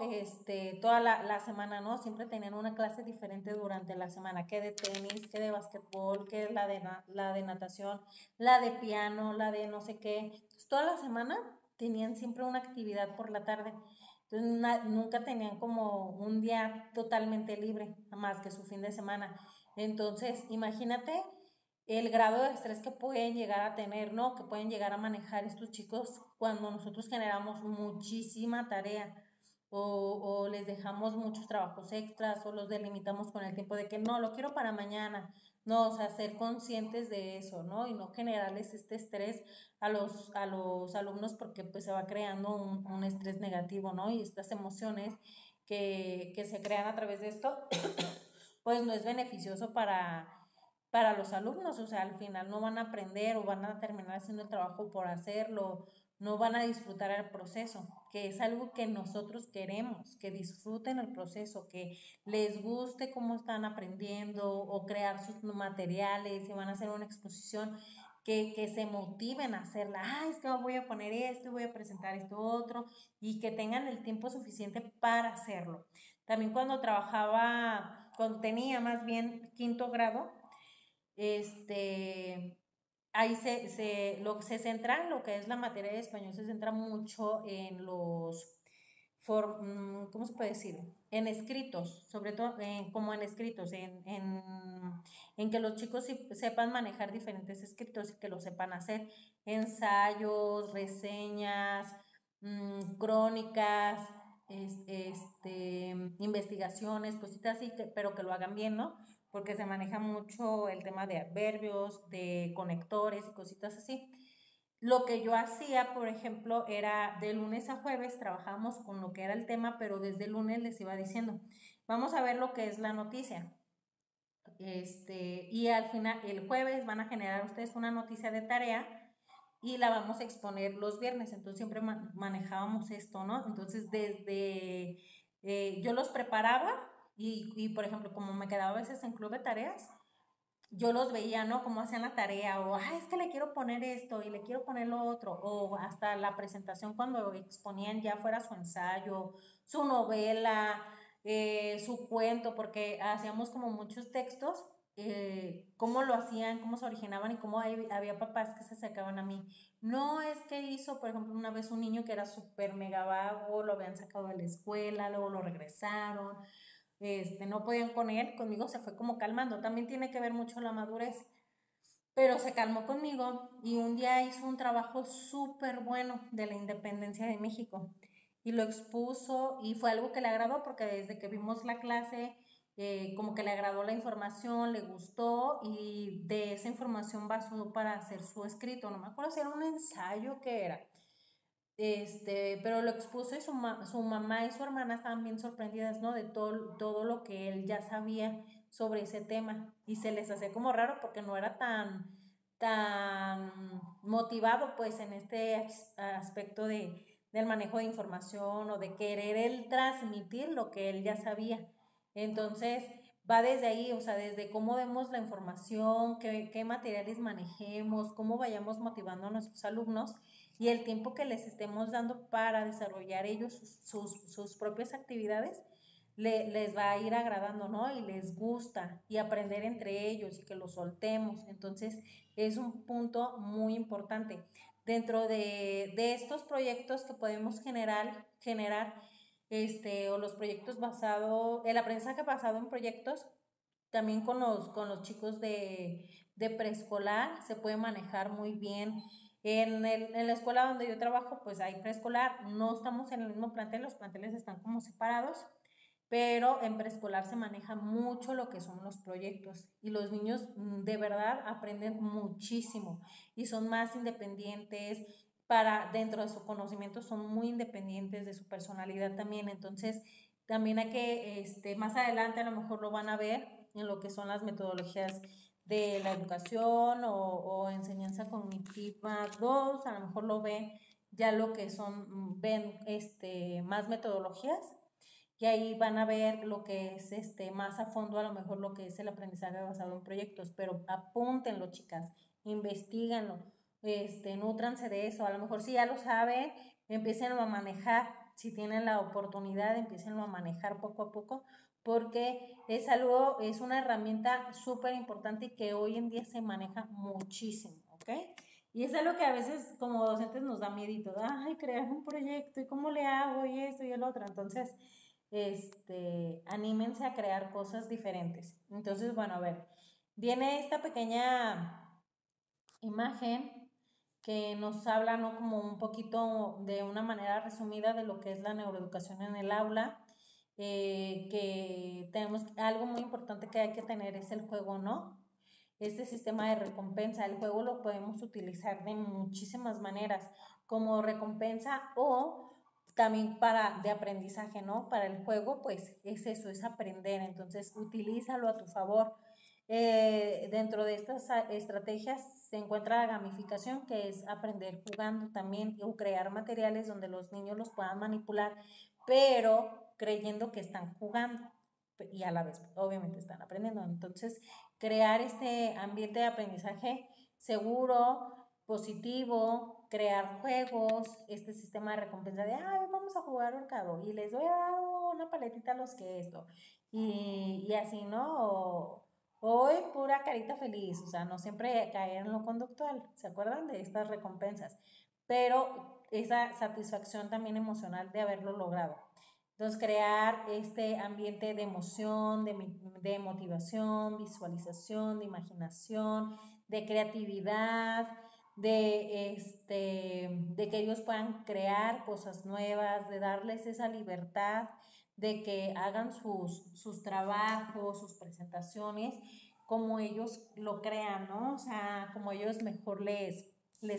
toda la semana, ¿no? Siempre tenían una clase diferente durante la semana, que de tenis, que de básquetbol, que la de natación, la de piano, la de no sé qué. Entonces, toda la semana tenían siempre una actividad por la tarde. Entonces nunca tenían como un día totalmente libre, más que su fin de semana. Entonces, imagínate el grado de estrés que pueden llegar a tener, ¿no? Que pueden llegar a manejar estos chicos cuando nosotros generamos muchísima tarea o les dejamos muchos trabajos extras o los delimitamos con el tiempo de que no, lo quiero para mañana. No, o sea, ser conscientes de eso, ¿no? Y no generarles este estrés a los alumnos porque pues se va creando un estrés negativo, ¿no? Y estas emociones que se crean a través de esto, pues no es beneficioso para los alumnos, o sea, al final no van a aprender o van a terminar haciendo el trabajo por hacerlo, no van a disfrutar el proceso, que es algo que nosotros queremos, que disfruten el proceso, que les guste cómo están aprendiendo o crear sus materiales, si van a hacer una exposición, que se motiven a hacerla. Ah, es que voy a poner esto, voy a presentar esto otro, y que tengan el tiempo suficiente para hacerlo. También cuando tenía más bien quinto grado, este, ahí se centra, lo que es la materia de español, se centra mucho en ¿cómo se puede decir? En escritos, sobre todo como en escritos, en que los chicos sepan manejar diferentes escritos y que lo sepan hacer, ensayos, reseñas, crónicas, investigaciones, cositas así, pero que lo hagan bien, ¿no? Porque se maneja mucho el tema de adverbios, de conectores y cositas así. Lo que yo hacía, por ejemplo, era de lunes a jueves trabajábamos con lo que era el tema, pero desde el lunes les iba diciendo, vamos a ver lo que es la noticia. Y al final, el jueves van a generar ustedes una noticia de tarea y la vamos a exponer los viernes. Entonces siempre manejábamos esto, ¿no? Entonces yo los preparaba por ejemplo, como me quedaba a veces en club de tareas, yo los veía, ¿no? Cómo hacían la tarea, o, es que le quiero poner esto y le quiero poner lo otro, o hasta la presentación cuando exponían ya fuera su ensayo, su novela, su cuento, porque hacíamos como muchos textos, cómo lo hacían, cómo se originaban y cómo había papás que se acercaban a mí. No es que hizo, por ejemplo, una vez un niño que era súper mega vago, lo habían sacado de la escuela, luego lo regresaron, no podían con él, conmigo se fue como calmando, también tiene que ver mucho la madurez, pero se calmó conmigo y un día hizo un trabajo súper bueno de la independencia de México y lo expuso y fue algo que le agradó porque desde que vimos la clase, como que le agradó la información, le gustó y de esa información basó para hacer su escrito, no me acuerdo si era un ensayo que era. Pero lo expuso y su mamá y su hermana estaban bien sorprendidas, ¿no? De todo lo que él ya sabía sobre ese tema y se les hacía como raro porque no era tan motivado pues en este aspecto del manejo de información o de querer él transmitir lo que él ya sabía. Entonces va desde ahí, o sea, desde cómo demos la información, qué materiales manejemos, cómo vayamos motivando a nuestros alumnos y el tiempo que les estemos dando para desarrollar ellos sus propias actividades, les va a ir agradando, ¿no? Y les gusta y aprender entre ellos y que los soltemos. Entonces, es un punto muy importante. Dentro de estos proyectos que podemos generar o los proyectos el aprendizaje basado en proyectos, también con los chicos de preescolar se puede manejar muy bien. En la escuela donde yo trabajo, pues hay preescolar, no estamos en el mismo plantel, los planteles están como separados, pero en preescolar se maneja mucho lo que son los proyectos y los niños de verdad aprenden muchísimo y son más independientes, dentro de su conocimiento son muy independientes de su personalidad también. Entonces también hay que, más adelante a lo mejor lo van a ver en lo que son las metodologías de la educación o enseñanza cognitiva 2, a lo mejor lo ven ya lo que ven más metodologías y ahí van a ver lo que es más a fondo, a lo mejor lo que es el aprendizaje basado en proyectos, pero apúntenlo, chicas, investiguenlo, nútranse de eso, a lo mejor si ya lo saben, empiecen a manejar, si tienen la oportunidad, empiecen a manejar poco a poco, porque es una herramienta súper importante y que hoy en día se maneja muchísimo, ¿ok? Y es algo que a veces como docentes nos da miedito, ay, crear un proyecto y cómo le hago y esto y el otro, entonces anímense a crear cosas diferentes. Entonces, bueno, a ver, viene esta pequeña imagen que nos habla, ¿no? Como un poquito de una manera resumida de lo que es la neuroeducación en el aula, que tenemos algo muy importante que hay que tener es el juego, ¿no? Este sistema de recompensa, el juego lo podemos utilizar de muchísimas maneras, como recompensa o también de aprendizaje, ¿no? Para el juego, pues es eso, es aprender, entonces utilízalo a tu favor. Dentro de estas estrategias se encuentra la gamificación, que es aprender jugando también o crear materiales donde los niños los puedan manipular, pero creyendo que están jugando y a la vez obviamente están aprendiendo. Entonces, crear este ambiente de aprendizaje seguro, positivo, crear juegos, este sistema de recompensa de, ay, vamos a jugar ahorcado y les voy a dar una paletita a los que esto. Y así, ¿no? Hoy pura carita feliz, o sea, no siempre caer en lo conductual, ¿se acuerdan de estas recompensas? Pero esa satisfacción también emocional de haberlo logrado. Entonces, crear este ambiente de emoción, de motivación, visualización, de imaginación, de creatividad, de que ellos puedan crear cosas nuevas, de darles esa libertad, de que hagan sus trabajos, sus presentaciones, como ellos lo crean, ¿no? O sea, como ellos mejor les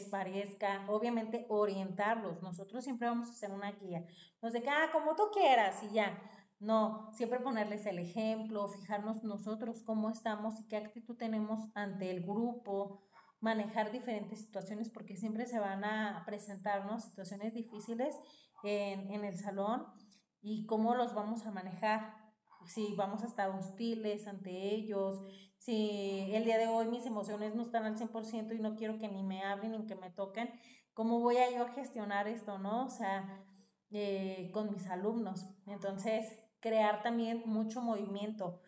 parezca, obviamente orientarlos. Nosotros siempre vamos a hacer una guía, no sé, como tú quieras y ya. No, siempre ponerles el ejemplo, fijarnos nosotros cómo estamos y qué actitud tenemos ante el grupo, manejar diferentes situaciones porque siempre se van a presentarnos situaciones difíciles en el salón y cómo los vamos a manejar, si vamos a estar hostiles ante ellos, si el día de hoy mis emociones no están al 100% y no quiero que ni me hablen ni que me toquen, ¿cómo voy a yo gestionar esto, no? O sea, con mis alumnos. Entonces, crear también mucho movimiento.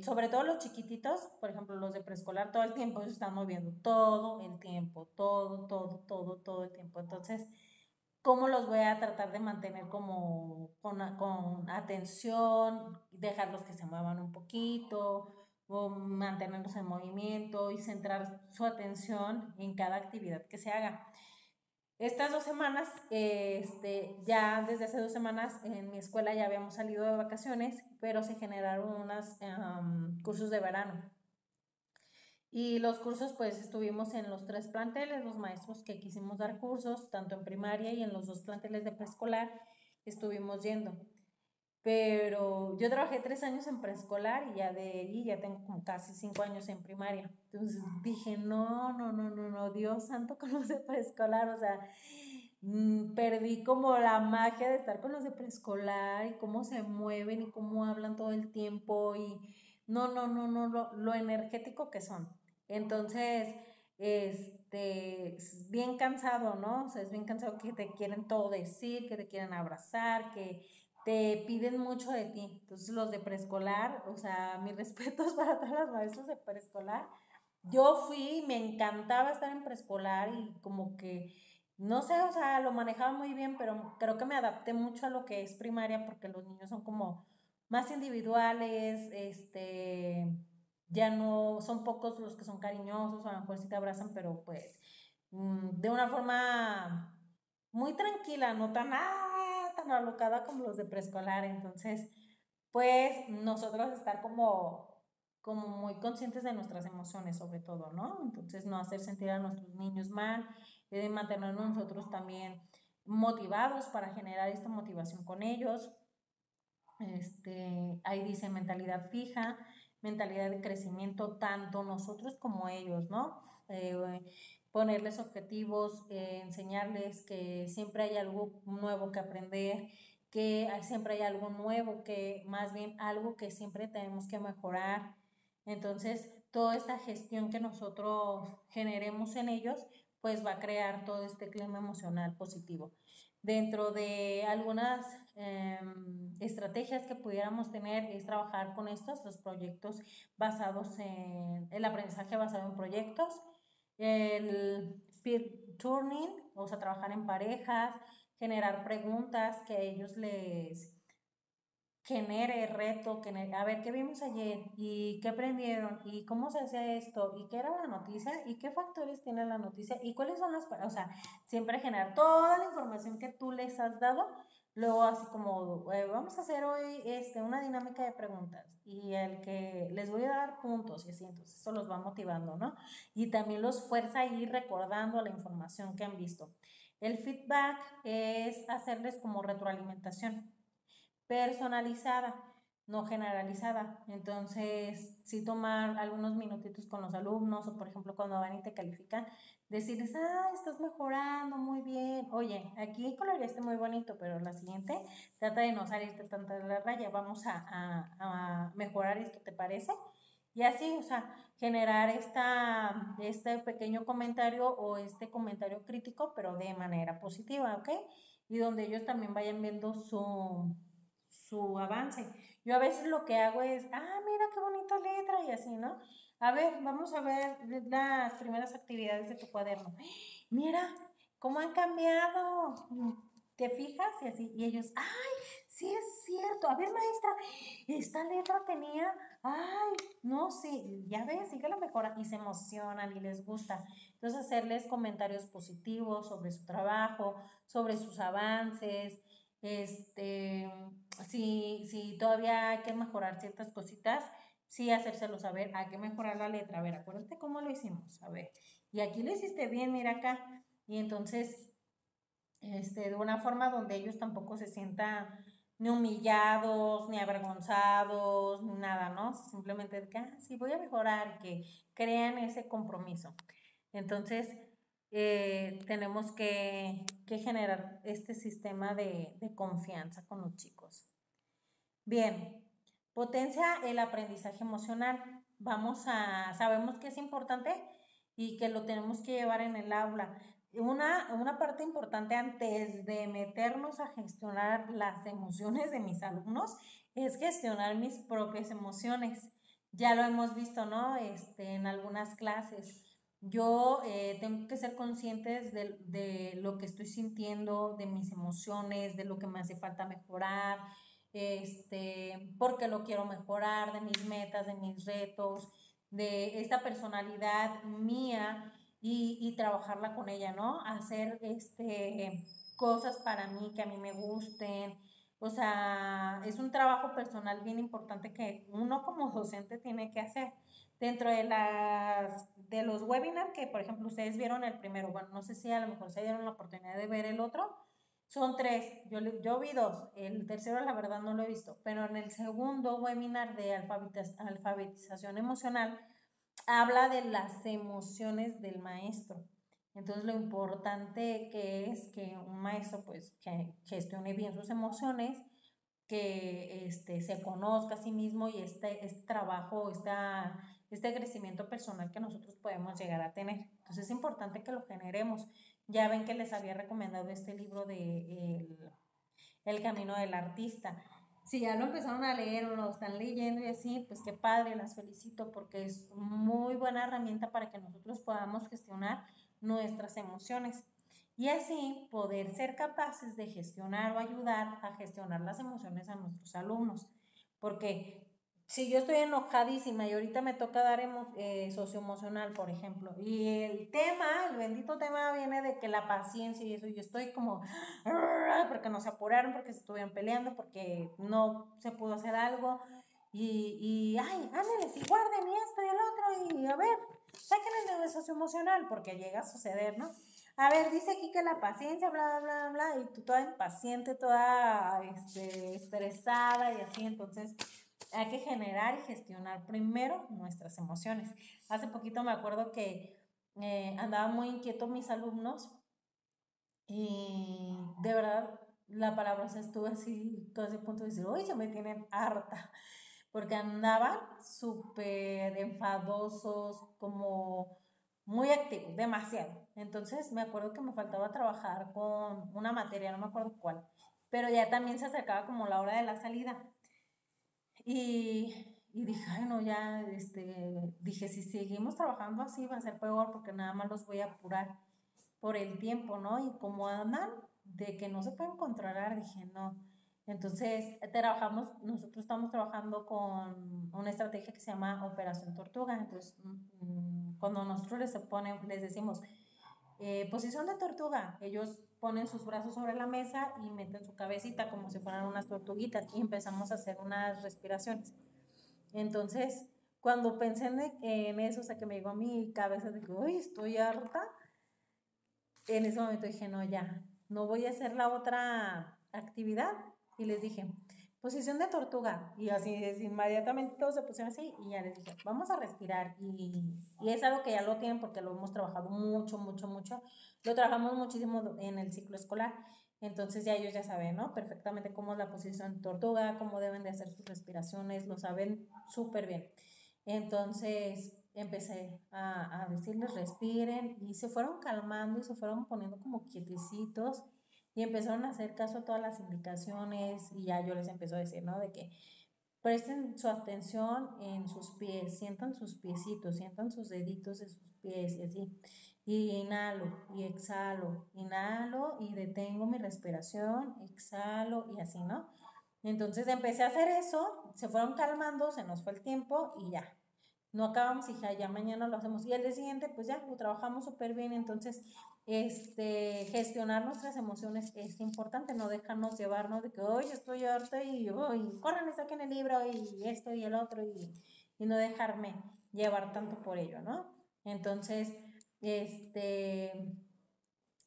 Sobre todo los chiquititos, por ejemplo, los de preescolar, todo el tiempo ellos están moviendo, todo el tiempo, todo el tiempo. Entonces, ¿cómo los voy a tratar de mantener como con atención, dejarlos que se muevan un poquito, o mantenerlos en movimiento y centrar su atención en cada actividad que se haga? Estas 2 semanas, ya desde hace 2 semanas en mi escuela ya habíamos salido de vacaciones, pero se generaron unos cursos de verano. Y los cursos, pues estuvimos en los 3 planteles, los maestros que quisimos dar cursos, tanto en primaria y en los 2 planteles de preescolar, estuvimos yendo. Pero yo trabajé 3 años en preescolar y ya de ahí ya tengo como casi 5 años en primaria. Entonces dije, no, no, no, no, no, Dios santo con los de preescolar, o sea, perdí como la magia de estar con los de preescolar y cómo se mueven y cómo hablan todo el tiempo y no, no, no, no, lo energético que son. Entonces, es bien cansado, ¿no? O sea, es bien cansado que te quieren todo decir, que te quieren abrazar, que te piden mucho de ti. Entonces, los de preescolar, o sea, mis respetos para todos los maestros de preescolar. Yo fui, me encantaba estar en preescolar y como que, no sé, o sea, lo manejaba muy bien, pero creo que me adapté mucho a lo que es primaria porque los niños son como más individuales, ya no, son pocos los que son cariñosos, a lo mejor sí te abrazan, pero pues de una forma muy tranquila, no tan alocada como los de preescolar. Entonces, pues nosotros estar como muy conscientes de nuestras emociones sobre todo, ¿no? Entonces, no hacer sentir a nuestros niños mal, mantenernos nosotros también motivados para generar esta motivación con ellos. Ahí dice mentalidad fija, mentalidad de crecimiento, tanto nosotros como ellos, ¿no? Ponerles objetivos, enseñarles que siempre hay algo nuevo que aprender, que siempre hay algo nuevo, que más bien algo que siempre tenemos que mejorar. Entonces, toda esta gestión que nosotros generemos en ellos, pues va a crear todo este clima emocional positivo. Dentro de algunas estrategias que pudiéramos tener es trabajar con los proyectos basados en el aprendizaje basado en proyectos, el peer turning, o sea, trabajar en parejas, generar preguntas que a ellos les genere reto, a ver qué vimos ayer y qué aprendieron y cómo se hace esto y qué era la noticia y qué factores tiene la noticia y cuáles son o sea, siempre generar toda la información que tú les has dado, luego así como vamos a hacer hoy una dinámica de preguntas y el que les voy a dar puntos y así, entonces eso los va motivando, ¿no? Y también los fuerza a ir recordando la información que han visto. El feedback es hacerles como retroalimentación personalizada, no generalizada. Entonces, sí tomar algunos minutitos con los alumnos o, por ejemplo, cuando van y te califican, decirles, estás mejorando muy bien. Oye, aquí coloreaste muy bonito, pero la siguiente trata de no salirte tanto de la raya. Vamos a mejorar esto, ¿te parece? Y así, o sea, generar este pequeño comentario o este comentario crítico, pero de manera positiva, ¿ok? Y donde ellos también vayan viendo su avance. Yo a veces lo que hago es, mira qué bonita letra y así, ¿no? A ver, vamos a ver las primeras actividades de tu cuaderno. Mira, cómo han cambiado. ¿Te fijas? Y así, y ellos, sí es cierto. A ver, maestra, esta letra tenía, no, sí, ya ves, síguela mejora y se emocionan y les gusta. Entonces, hacerles comentarios positivos sobre su trabajo, sobre sus avances, si todavía hay que mejorar ciertas cositas, sí hacérselo saber, hay que mejorar la letra. A ver, acuérdate cómo lo hicimos, a ver, y aquí lo hiciste bien, mira acá. Y entonces, de una forma donde ellos tampoco se sientan ni humillados, ni avergonzados, ni nada, ¿no? Simplemente de que, sí, voy a mejorar, que crean ese compromiso. Entonces, tenemos que generar este sistema de confianza con los chicos. Bien, potencia el aprendizaje emocional. Sabemos que es importante y que lo tenemos que llevar en el aula. Una parte importante antes de meternos a gestionar las emociones de mis alumnos es gestionar mis propias emociones. Ya lo hemos visto, ¿no? En algunas clases. Yo tengo que ser consciente de lo que estoy sintiendo, de mis emociones, de lo que me hace falta mejorar, porque lo quiero mejorar, de mis metas, de mis retos, de esta personalidad mía y trabajarla con ella, ¿no? Hacer cosas para mí que a mí me gusten. O sea, es un trabajo personal bien importante que uno como docente tiene que hacer. Dentro de los webinars que, por ejemplo, ustedes vieron el primero, bueno, no sé si a lo mejor se dieron la oportunidad de ver el otro, son tres, yo vi dos, el tercero la verdad no lo he visto, pero en el segundo webinar de alfabetización emocional habla de las emociones del maestro. Entonces lo importante que es que un maestro pues que gestione bien sus emociones, que se conozca a sí mismo y este trabajo, este crecimiento personal que nosotros podemos llegar a tener. Entonces es importante que lo generemos. Ya ven que les había recomendado este libro de El camino del artista. Si ya lo empezaron a leer o lo están leyendo y así, pues qué padre, las felicito porque es muy buena herramienta para que nosotros podamos gestionar nuestras emociones y así poder ser capaces de gestionar o ayudar a gestionar las emociones a nuestros alumnos. Porque si yo estoy enojadísima y ahorita me toca dar socioemocional, por ejemplo, y el bendito tema viene de que la paciencia y eso, yo estoy como, porque no se apuraron, porque se estuvieron peleando, porque no se pudo hacer algo, ándale, si guarden y esto y el otro, y a ver, saquen el de socioemocional, porque llega a suceder, ¿no? A ver, dice aquí que la paciencia, bla, bla, bla, y tú toda impaciente, toda estresada y así, entonces hay que generar y gestionar primero nuestras emociones. Hace poquito me acuerdo que andaban muy inquietos mis alumnos y de verdad la palabra se estuvo así, todo ese punto de decir, uy, se me tienen harta, porque andaban súper enfadosos, como muy activos, demasiado. Entonces me acuerdo que me faltaba trabajar con una materia, no me acuerdo cuál, pero ya también se acercaba como la hora de la salida. Y dije, ay, no, ya, dije, si seguimos trabajando así va a ser peor porque nada más los voy a apurar por el tiempo, ¿no? Y como andan de que no se pueden controlar, dije, no. Entonces, nosotros estamos trabajando con una estrategia que se llama Operación Tortuga. Entonces, cuando nosotros les decimos, posición de tortuga, ellos ponen sus brazos sobre la mesa y meten su cabecita como si fueran unas tortuguitas y empezamos a hacer unas respiraciones. Entonces, cuando pensé en eso, o sea, que me llegó a mi cabeza de que, uy, estoy harta, en ese momento dije, no, ya, no voy a hacer la otra actividad. Y les dije, posición de tortuga. Y así, inmediatamente todos se pusieron así y ya les dije, vamos a respirar. Y es algo que ya lo tienen porque lo hemos trabajado mucho, mucho, mucho. Lo trabajamos muchísimo en el ciclo escolar. Entonces ya ellos ya saben, ¿no? Perfectamente cómo es la posición de tortuga, cómo deben de hacer sus respiraciones, lo saben súper bien. Entonces empecé a decirles respiren y se fueron calmando y se fueron poniendo como quietecitos y empezaron a hacer caso a todas las indicaciones y ya yo les empecé a decir, ¿no? De que presten su atención en sus pies, sientan sus piecitos, sientan sus deditos de sus pies y así. Y inhalo y detengo mi respiración, exhalo y así, ¿no? Entonces empecé a hacer eso, se fueron calmando, se nos fue el tiempo y ya. No acabamos y ya mañana lo hacemos. Y al día siguiente, pues ya lo trabajamos súper bien. Entonces, gestionar nuestras emociones es importante, no dejarnos llevarnos de que hoy estoy harta y hoy corran y saquen el libro y esto y el otro y no dejarme llevar tanto por ello, ¿no? Entonces,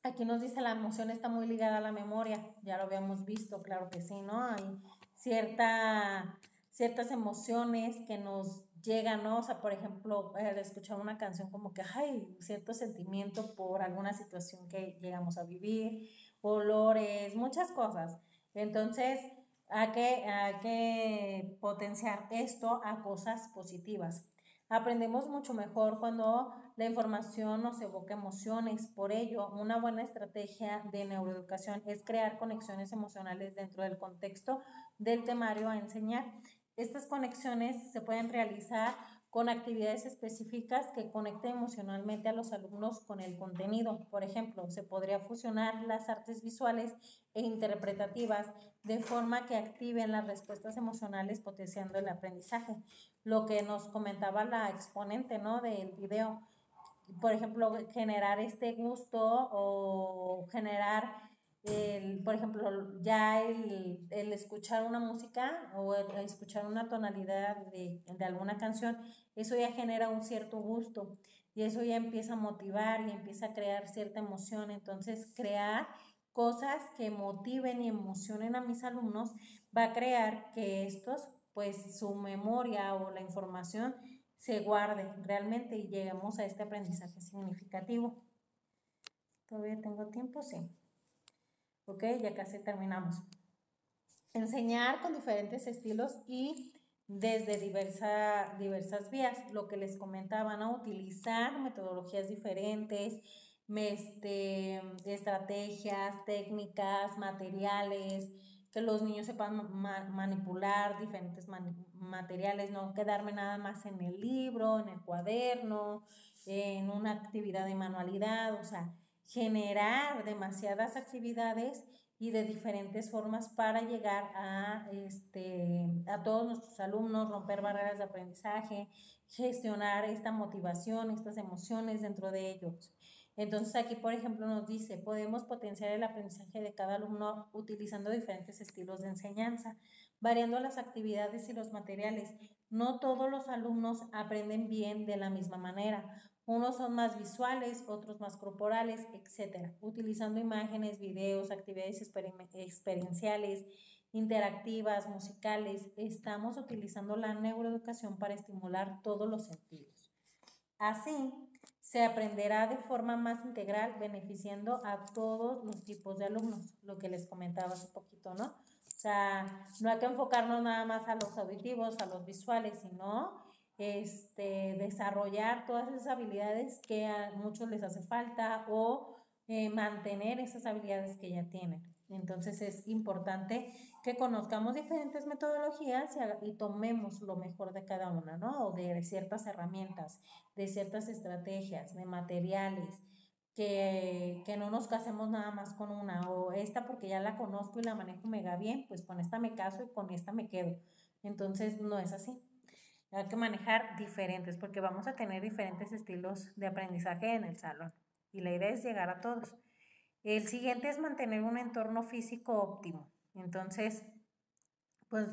aquí nos dice la emoción está muy ligada a la memoria, ya lo habíamos visto, claro que sí, ¿no? Hay ciertas emociones que nos llegan, ¿no? O sea, por ejemplo, al escuchar una canción como que hay cierto sentimiento por alguna situación que llegamos a vivir, olores, muchas cosas. Entonces, hay que potenciar esto a cosas positivas. Aprendemos mucho mejor cuando la información nos evoca emociones. Por ello, una buena estrategia de neuroeducación es crear conexiones emocionales dentro del contexto del temario a enseñar. Estas conexiones se pueden realizar con actividades específicas que conecten emocionalmente a los alumnos con el contenido. Por ejemplo, se podría fusionar las artes visuales e interpretativas de forma que activen las respuestas emocionales potenciando el aprendizaje. Lo que nos comentaba la exponente, ¿no? Del video. Por ejemplo, generar este gusto o generar por ejemplo, ya el escuchar una música o el escuchar una tonalidad de alguna canción, eso ya genera un cierto gusto y eso ya empieza a motivar y empieza a crear cierta emoción. Entonces, crear cosas que motiven y emocionen a mis alumnos va a crear que estos, pues su memoria o la información se guarde realmente y lleguemos a este aprendizaje significativo. ¿Todavía tengo tiempo? Sí. Ok, ya casi terminamos. Enseñar con diferentes estilos y desde diversas vías, lo que les comentaba, ¿no? Utilizar metodologías diferentes, estrategias, técnicas, materiales, que los niños sepan manipular diferentes materiales, no quedarme nada más en el libro, en el cuaderno, en una actividad de manualidad, o sea, generar demasiadas actividades y de diferentes formas para llegar a todos nuestros alumnos, romper barreras de aprendizaje, gestionar esta motivación, estas emociones dentro de ellos. Entonces aquí, por ejemplo, nos dice, podemos potenciar el aprendizaje de cada alumno utilizando diferentes estilos de enseñanza, variando las actividades y los materiales. No todos los alumnos aprenden bien de la misma manera. Unos son más visuales, otros más corporales, etcétera. Utilizando imágenes, videos, actividades experienciales, interactivas, musicales, estamos utilizando la neuroeducación para estimular todos los sentidos. Así, se aprenderá de forma más integral, beneficiando a todos los tipos de alumnos, lo que les comentaba hace poquito, ¿no? O sea, no hay que enfocarnos nada más a los auditivos, a los visuales, sino desarrollar todas esas habilidades que a muchos les hace falta o mantener esas habilidades que ya tienen. Entonces es importante que conozcamos diferentes metodologías y tomemos lo mejor de cada una, ¿no? O de ciertas herramientas, de ciertas estrategias, de materiales, que no nos casemos nada más con una, o esta porque ya la conozco y la manejo mega bien, pues con esta me caso y con esta me quedo. Entonces no es así. Hay que manejar diferentes porque vamos a tener diferentes estilos de aprendizaje en el salón y la idea es llegar a todos. El siguiente es mantener un entorno físico óptimo. Entonces, pues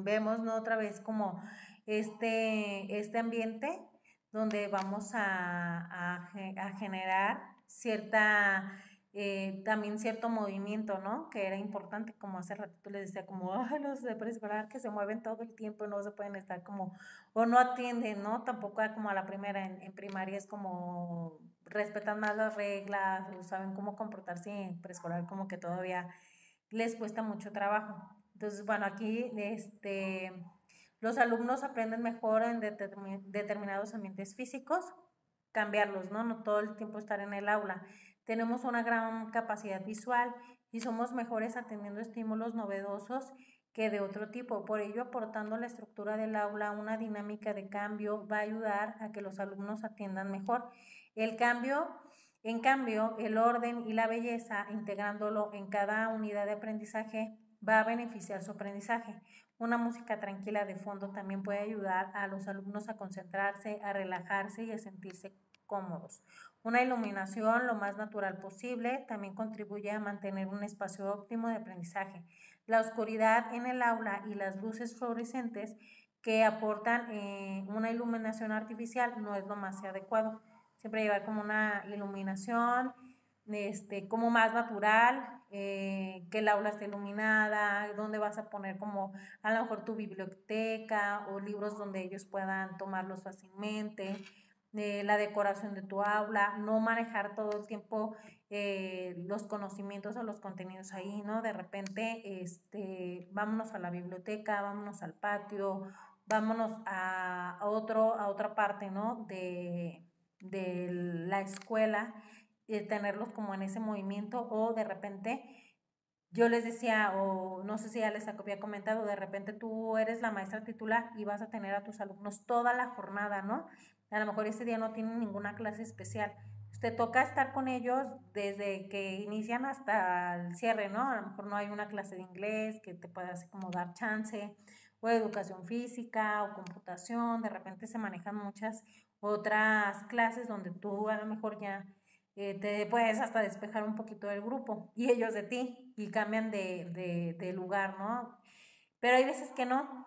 vemos, ¿no? Otra vez como este ambiente donde vamos a generar también cierto movimiento, ¿no? Que era importante, como hace ratito les decía, como los de preescolar que se mueven todo el tiempo, no se pueden estar como, o no atienden, ¿no? Tampoco como a la primera, en primaria es como respetan más las reglas, o saben cómo comportarse en preescolar, como que todavía les cuesta mucho trabajo. Entonces, bueno, aquí Los alumnos aprenden mejor en determinados ambientes físicos, cambiarlos, ¿no? No todo el tiempo estar en el aula. Tenemos una gran capacidad visual y somos mejores atendiendo estímulos novedosos que de otro tipo. Por ello, aportando la estructura del aula una dinámica de cambio va a ayudar a que los alumnos atiendan mejor. El cambio, en cambio, el orden y la belleza, integrándolo en cada unidad de aprendizaje, va a beneficiar su aprendizaje. Una música tranquila de fondo también puede ayudar a los alumnos a concentrarse, a relajarse y a sentirse cómodos. Una iluminación lo más natural posible también contribuye a mantener un espacio óptimo de aprendizaje. La oscuridad en el aula y las luces fluorescentes que aportan una iluminación artificial no es lo más adecuado. Siempre llevar como una iluminación como más natural, que el aula esté iluminada, donde vas a poner como a lo mejor tu biblioteca o libros donde ellos puedan tomarlos fácilmente, la decoración de tu aula, no manejar todo el tiempo los conocimientos o los contenidos ahí, ¿no? De repente, vámonos a la biblioteca, vámonos al patio, vámonos a otra parte, ¿no? De la escuela, tenerlos como en ese movimiento, o de repente yo les decía, o no sé si ya les había comentado, de repente tú eres la maestra titular y vas a tener a tus alumnos toda la jornada, ¿no? A lo mejor ese día no tienen ninguna clase especial. Te toca estar con ellos desde que inician hasta el cierre, ¿no? A lo mejor no hay una clase de inglés que te pueda así como dar chance, o de educación física, o computación, de repente se manejan muchas otras clases donde tú a lo mejor ya te puedes hasta despejar un poquito del grupo y ellos de ti y cambian de lugar, ¿no? Pero hay veces que no,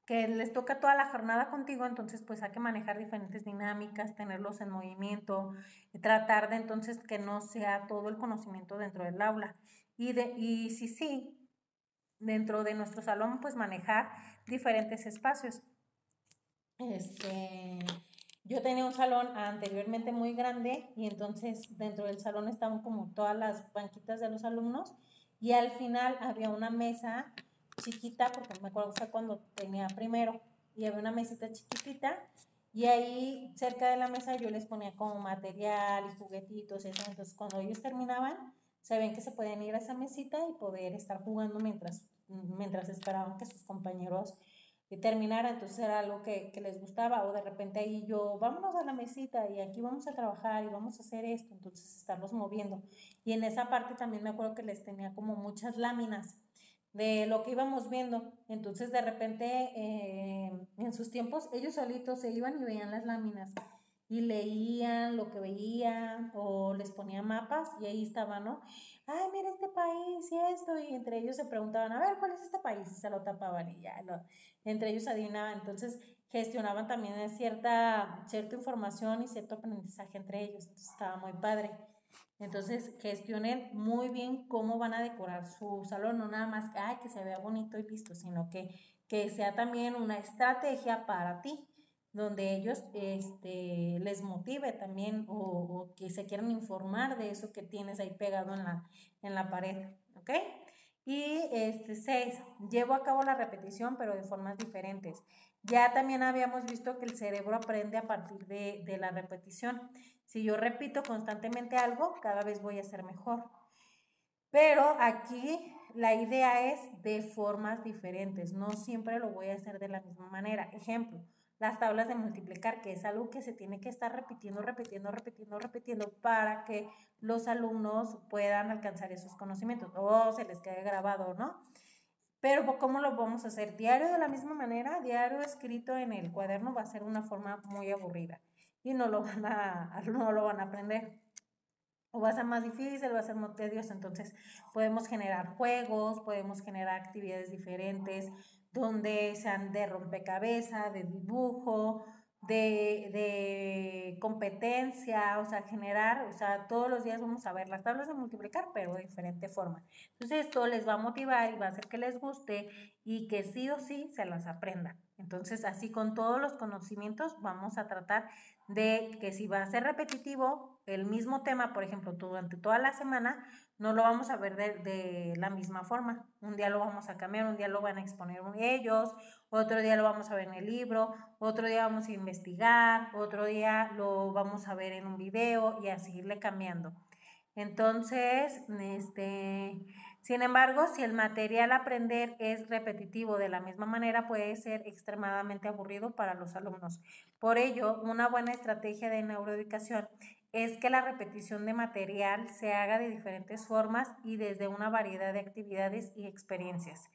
que les toca toda la jornada contigo, entonces pues hay que manejar diferentes dinámicas, tenerlos en movimiento, tratar de entonces que no sea todo el conocimiento dentro del aula. Y sí, dentro de nuestro salón pues manejar diferentes espacios. Yo tenía un salón anteriormente muy grande y entonces dentro del salón estaban como todas las banquitas de los alumnos y al final había una mesa chiquita, porque me acuerdo que fue cuando tenía primero, y había una mesita chiquitita y ahí cerca de la mesa yo les ponía como material y juguetitos y eso. Entonces cuando ellos terminaban, sabían que se podían ir a esa mesita y poder estar jugando mientras esperaban que sus compañeros terminara. Entonces era algo que les gustaba, o de repente ahí yo, vámonos a la mesita y aquí vamos a trabajar y vamos a hacer esto, entonces estarlos moviendo. Y en esa parte también me acuerdo que les tenía como muchas láminas de lo que íbamos viendo, entonces de repente en sus tiempos ellos solitos se iban y veían las láminas y leían lo que veían o les ponía mapas y ahí estaba, ¿no? Ay, mira este país y esto, y entre ellos se preguntaban, a ver, ¿cuál es este país? Y se lo tapaban y ya, entre ellos adivinaban. Entonces gestionaban también cierta información y cierto aprendizaje entre ellos. Entonces estaba muy padre. Entonces gestionen muy bien cómo van a decorar su salón, no nada más que, ay, que se vea bonito y listo, sino que sea también una estrategia para ti, donde ellos les motive también, o que se quieran informar de eso que tienes ahí pegado en la pared, ¿ok? Y 6, llevo a cabo la repetición pero de formas diferentes. Ya también habíamos visto que el cerebro aprende a partir de la repetición. Si yo repito constantemente algo, cada vez voy a ser mejor. Pero aquí la idea es de formas diferentes, no siempre lo voy a hacer de la misma manera. Ejemplo, las tablas de multiplicar, que es algo que se tiene que estar repitiendo para que los alumnos puedan alcanzar esos conocimientos o se les quede grabado, ¿no? Pero ¿cómo lo vamos a hacer? Diario de la misma manera, diario escrito en el cuaderno va a ser una forma muy aburrida y no lo van a aprender. O va a ser más difícil, va a ser más tedioso. Entonces podemos generar juegos, podemos generar actividades diferentes donde sean de rompecabezas, de dibujo, de competencia, o sea, generar, o sea, todos los días vamos a ver las tablas de multiplicar, pero de diferente forma. Entonces esto les va a motivar y va a hacer que les guste y que sí o sí se las aprendan. Entonces, así con todos los conocimientos vamos a tratar de que si va a ser repetitivo el mismo tema, por ejemplo, durante toda la semana, no lo vamos a ver de la misma forma. Un día lo vamos a cambiar, un día lo van a exponer ellos, otro día lo vamos a ver en el libro, otro día vamos a investigar, otro día lo vamos a ver en un video y así irle cambiando. Entonces, sin embargo, si el material a aprender es repetitivo de la misma manera, puede ser extremadamente aburrido para los alumnos. Por ello, una buena estrategia de neuroeducación es que la repetición de material se haga de diferentes formas y desde una variedad de actividades y experiencias.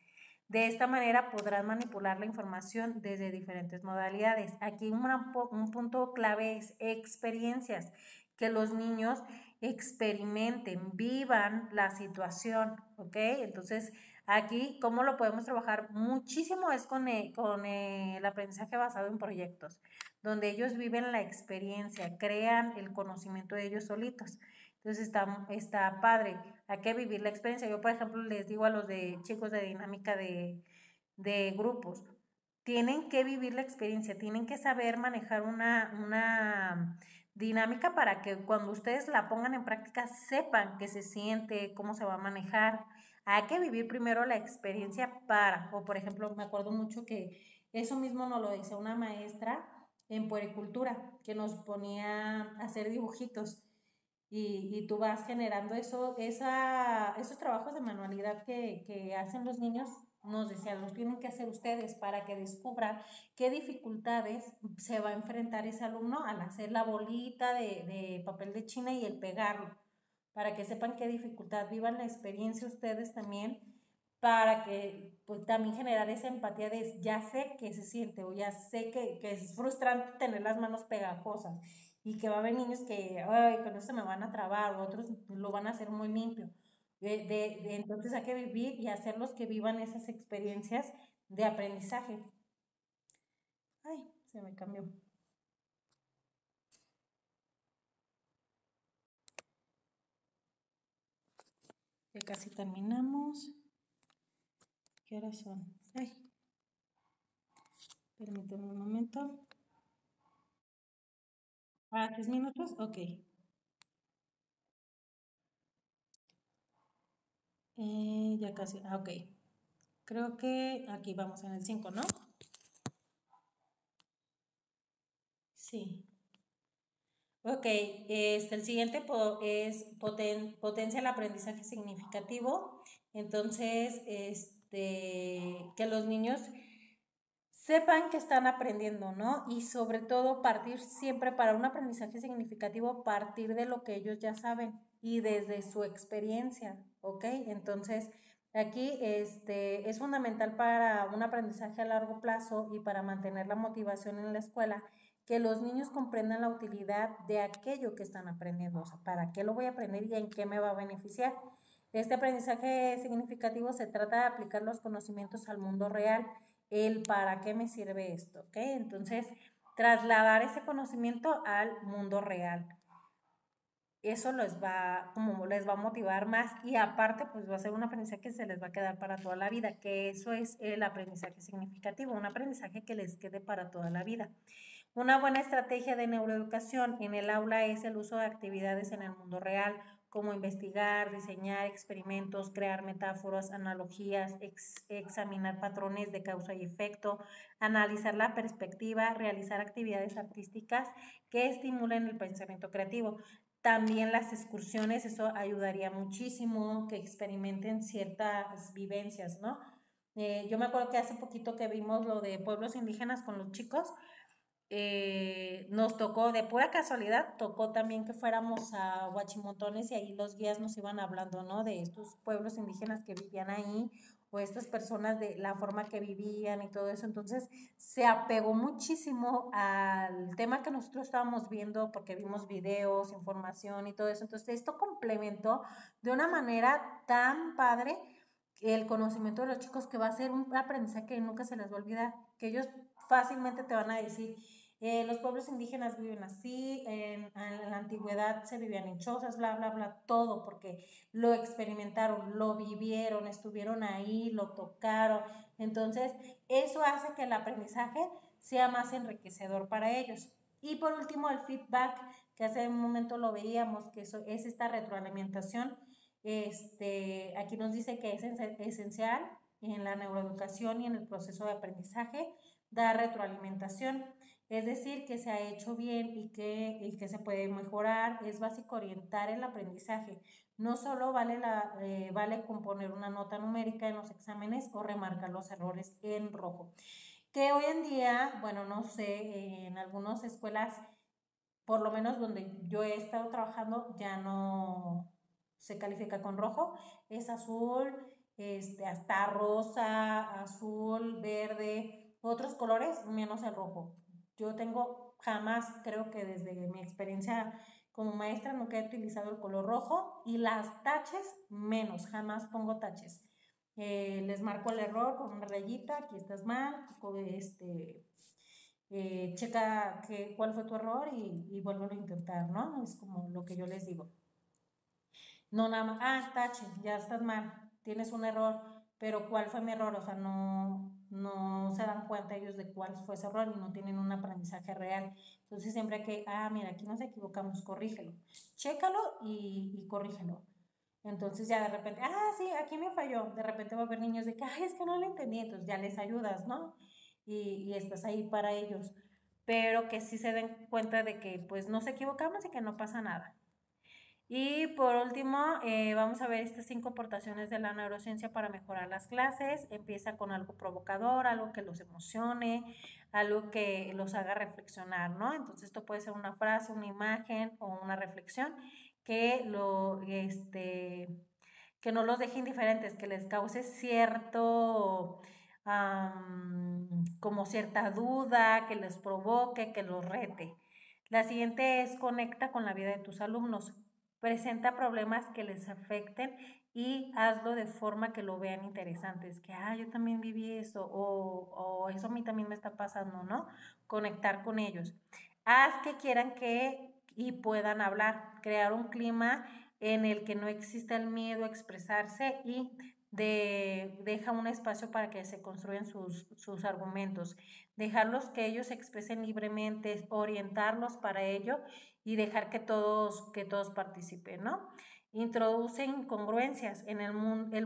De esta manera podrán manipular la información desde diferentes modalidades. Aquí un punto clave es experiencias, que los niños experimenten, vivan la situación, ¿ok? Entonces, aquí, ¿cómo lo podemos trabajar? Muchísimo es con el aprendizaje basado en proyectos, donde ellos viven la experiencia, crean el conocimiento de ellos solitos. Entonces está padre, hay que vivir la experiencia. Yo, por ejemplo, les digo a los chicos de dinámica de grupos, tienen que vivir la experiencia, tienen que saber manejar una dinámica para que cuando ustedes la pongan en práctica sepan qué se siente, cómo se va a manejar. Hay que vivir primero la experiencia o por ejemplo, me acuerdo mucho que eso mismo nos lo decía una maestra en puericultura, que nos ponía a hacer dibujitos y tú vas generando esos trabajos de manualidad que hacen los niños, nos decían, los tienen que hacer ustedes para que descubran qué dificultades se va a enfrentar ese alumno al hacer la bolita de papel de China y el pegarlo, para que sepan qué dificultad, vivan la experiencia ustedes también, para que pues también generar esa empatía de ya sé que se siente o ya sé que es frustrante tener las manos pegajosas y que va a haber niños que, ay, con eso se me van a trabar, o otros lo van a hacer muy limpio. Entonces hay que vivir y hacerlos que vivan esas experiencias de aprendizaje. Ay, se me cambió. Ya casi terminamos. ¿Qué horas son? Ay, permíteme un momento. 3 minutos, ok. Ya casi, ok. Creo que aquí vamos en el 5, ¿no? Sí. Ok, el siguiente es potencia el aprendizaje significativo. Entonces, que los niños sepan que están aprendiendo, ¿no? Y sobre todo partir siempre para un aprendizaje significativo, partir de lo que ellos ya saben y desde su experiencia, ¿ok? Entonces, aquí es fundamental para un aprendizaje a largo plazo y para mantener la motivación en la escuela, que los niños comprendan la utilidad de aquello que están aprendiendo, o sea, para qué lo voy a aprender y en qué me va a beneficiar. Este aprendizaje significativo se trata de aplicar los conocimientos al mundo real, el para qué me sirve esto, ¿ok? Entonces, trasladar ese conocimiento al mundo real. Eso les va a motivar más y aparte pues va a ser un aprendizaje que se les va a quedar para toda la vida, que eso es el aprendizaje significativo, un aprendizaje que les quede para toda la vida. Una buena estrategia de neuroeducación en el aula es el uso de actividades en el mundo real, como investigar, diseñar experimentos, crear metáforas, analogías, examinar patrones de causa y efecto, analizar la perspectiva, realizar actividades artísticas que estimulen el pensamiento creativo. También las excursiones, eso ayudaría muchísimo, que experimenten ciertas vivencias, ¿no? Yo me acuerdo que hace poquito que vimos lo de pueblos indígenas con los chicos, nos tocó, de pura casualidad, tocó también que fuéramos a Huachimotones y ahí los guías nos iban hablando, ¿no? De estos pueblos indígenas que vivían ahí o estas personas de la forma que vivían y todo eso. Entonces se apegó muchísimo al tema que nosotros estábamos viendo porque vimos videos, información y todo eso. Entonces esto complementó de una manera tan padre el conocimiento de los chicos, que va a ser un aprendizaje que nunca se les va a olvidar, que ellos fácilmente te van a decir, Los pueblos indígenas viven así, en la antigüedad se vivían en chozas, bla, bla, bla, todo, porque lo experimentaron, lo vivieron, estuvieron ahí, lo tocaron. Entonces, eso hace que el aprendizaje sea más enriquecedor para ellos. Y por último, el feedback, que hace un momento lo veíamos, que eso es esta retroalimentación. Aquí nos dice que es esencial en la neuroeducación y en el proceso de aprendizaje dar retroalimentación, es decir, que se ha hecho bien y que se puede mejorar. Es básico orientar el aprendizaje. No solo vale componer una nota numérica en los exámenes o remarcar los errores en rojo. Que hoy en día, bueno, no sé, en algunas escuelas, por lo menos donde yo he estado trabajando, ya no se califica con rojo, es azul, hasta rosa, azul, verde, otros colores menos el rojo. Yo tengo jamás, creo que desde mi experiencia como maestra, nunca he utilizado el color rojo, y las taches menos, jamás pongo taches. Les marco el error con una rayita, aquí estás mal, checa cuál fue tu error y vuelvo a intentar, ¿no? Es como lo que yo les digo. No nada más, tache, ya estás mal, tienes un error, pero ¿cuál fue mi error? O sea, no se dan cuenta ellos de cuál fue ese error y no tienen un aprendizaje real. Entonces siempre hay que, mira, aquí nos equivocamos, corrígelo. Chécalo y corrígelo. Entonces ya de repente, sí, aquí me falló. De repente va a haber niños de que, es que no lo entendí. Entonces ya les ayudas, ¿no? Y estás ahí para ellos. Pero que sí se den cuenta de que pues nos equivocamos y que no pasa nada. Y por último, vamos a ver estas 5 aportaciones de la neurociencia para mejorar las clases. Empieza con algo provocador, algo que los emocione, algo que los haga reflexionar, ¿no? Entonces esto puede ser una frase, una imagen o una reflexión que que no los deje indiferentes, que les cause como cierta duda, que les provoque, que los rete. La siguiente es conecta con la vida de tus alumnos. Presenta problemas que les afecten y hazlo de forma que lo vean interesantes, que, yo también viví eso, o eso a mí también me está pasando, ¿no? Conectar con ellos. Haz que quieran que y puedan hablar, crear un clima en el que no exista el miedo a expresarse y deja un espacio para que se construyan sus argumentos, dejarlos que ellos expresen libremente, orientarlos para ello y dejar que todos participen, ¿no? Introduce incongruencias, el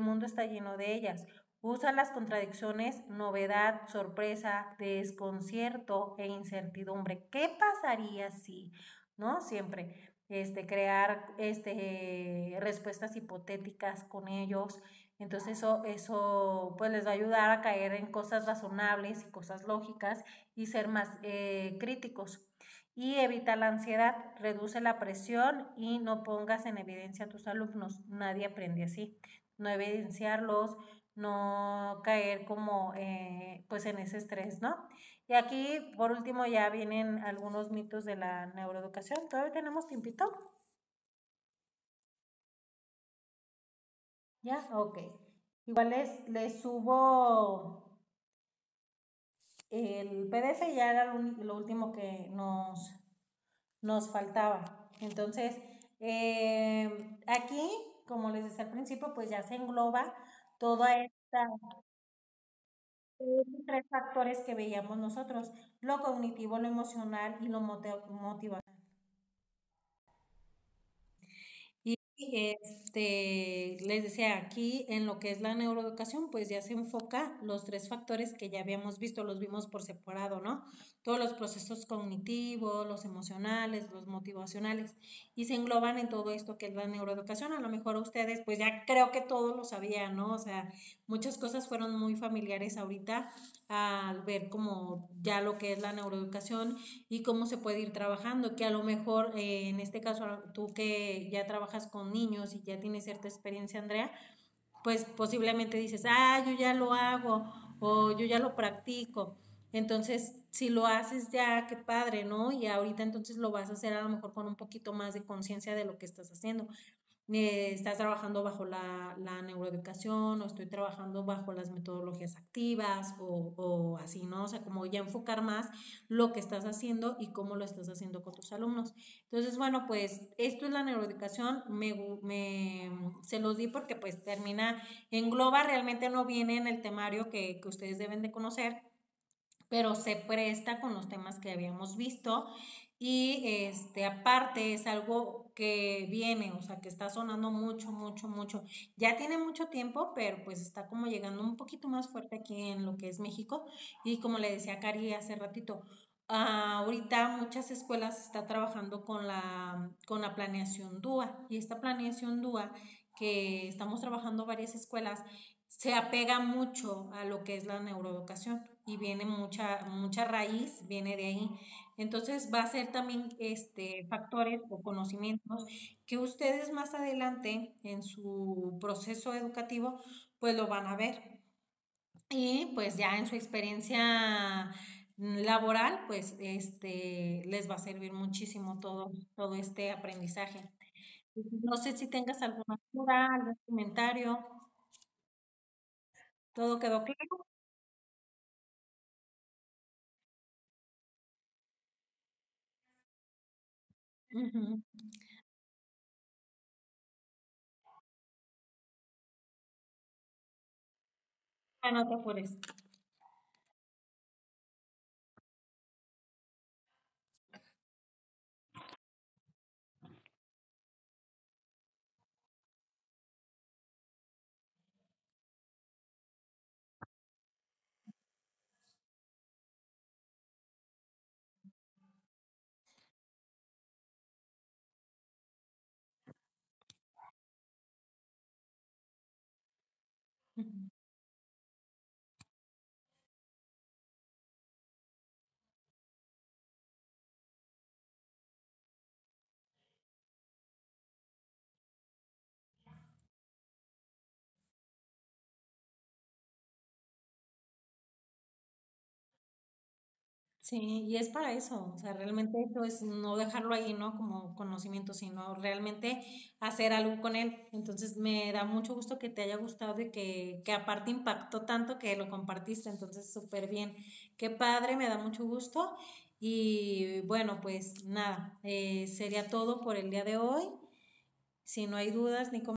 mundo está lleno de ellas. Usa las contradicciones, novedad, sorpresa, desconcierto e incertidumbre. ¿Qué pasaría si, no? Siempre crear respuestas hipotéticas con ellos. Entonces eso pues les va a ayudar a caer en cosas razonables y cosas lógicas y ser más críticos. Y evita la ansiedad, reduce la presión y no pongas en evidencia a tus alumnos. Nadie aprende así. No evidenciarlos, no caer como pues en ese estrés, ¿no? Y aquí, por último, ya vienen algunos mitos de la neuroeducación. ¿Todavía tenemos tiempito? ¿Ya? Ok. Igual les subo el PDF, ya era lo último que nos faltaba. Entonces, aquí, como les decía al principio, pues ya se engloba toda esta tres factores que veíamos nosotros: lo cognitivo, lo emocional y lo motivacional. Y les decía, aquí en lo que es la neuroeducación, pues ya se enfoca los tres factores que ya habíamos visto, los vimos por separado, ¿no? Todos los procesos cognitivos, los emocionales, los motivacionales, y se engloban en todo esto que es la neuroeducación. A lo mejor ustedes, pues ya creo que todos lo sabían, ¿no? O sea, muchas cosas fueron muy familiares ahorita al ver como ya lo que es la neuroeducación y cómo se puede ir trabajando, que a lo mejor en este caso tú que ya trabajas con niños y ya tienes cierta experiencia, Andrea, pues posiblemente dices, yo ya lo hago o yo ya lo practico. Entonces, si lo haces ya, qué padre, ¿no? Y ahorita entonces lo vas a hacer a lo mejor con un poquito más de conciencia de lo que estás haciendo. estás trabajando bajo la neuroeducación o estoy trabajando bajo las metodologías activas o así, ¿no? O sea, como ya enfocar más lo que estás haciendo y cómo lo estás haciendo con tus alumnos. Entonces, bueno, pues esto es la neuroeducación, se los di porque pues termina, engloba, realmente no viene en el temario que ustedes deben de conocer, pero se presta con los temas que habíamos visto y aparte es algo que viene, o sea, que está sonando mucho, mucho, mucho. Ya tiene mucho tiempo, pero pues está como llegando un poquito más fuerte aquí en lo que es México y como le decía Cari hace ratito, ahorita muchas escuelas están trabajando con la planeación DUA y esta planeación DUA que estamos trabajando varias escuelas se apega mucho a lo que es la neuroeducación y viene mucha raíz, viene de ahí. Entonces va a ser también factores o conocimientos que ustedes más adelante en su proceso educativo pues lo van a ver. Y pues ya en su experiencia laboral pues les va a servir muchísimo todo este aprendizaje. No sé si tengas alguna duda, algún comentario. ¿Todo quedó claro? Ujú. Ah, no te apures. Ujú. Sí, y es para eso, o sea, realmente eso es no dejarlo ahí, ¿no? Como conocimiento, sino realmente hacer algo con él. Entonces me da mucho gusto que te haya gustado y que aparte impactó tanto que lo compartiste, entonces súper bien. Qué padre, me da mucho gusto. Y bueno, pues nada, sería todo por el día de hoy. Si no hay dudas ni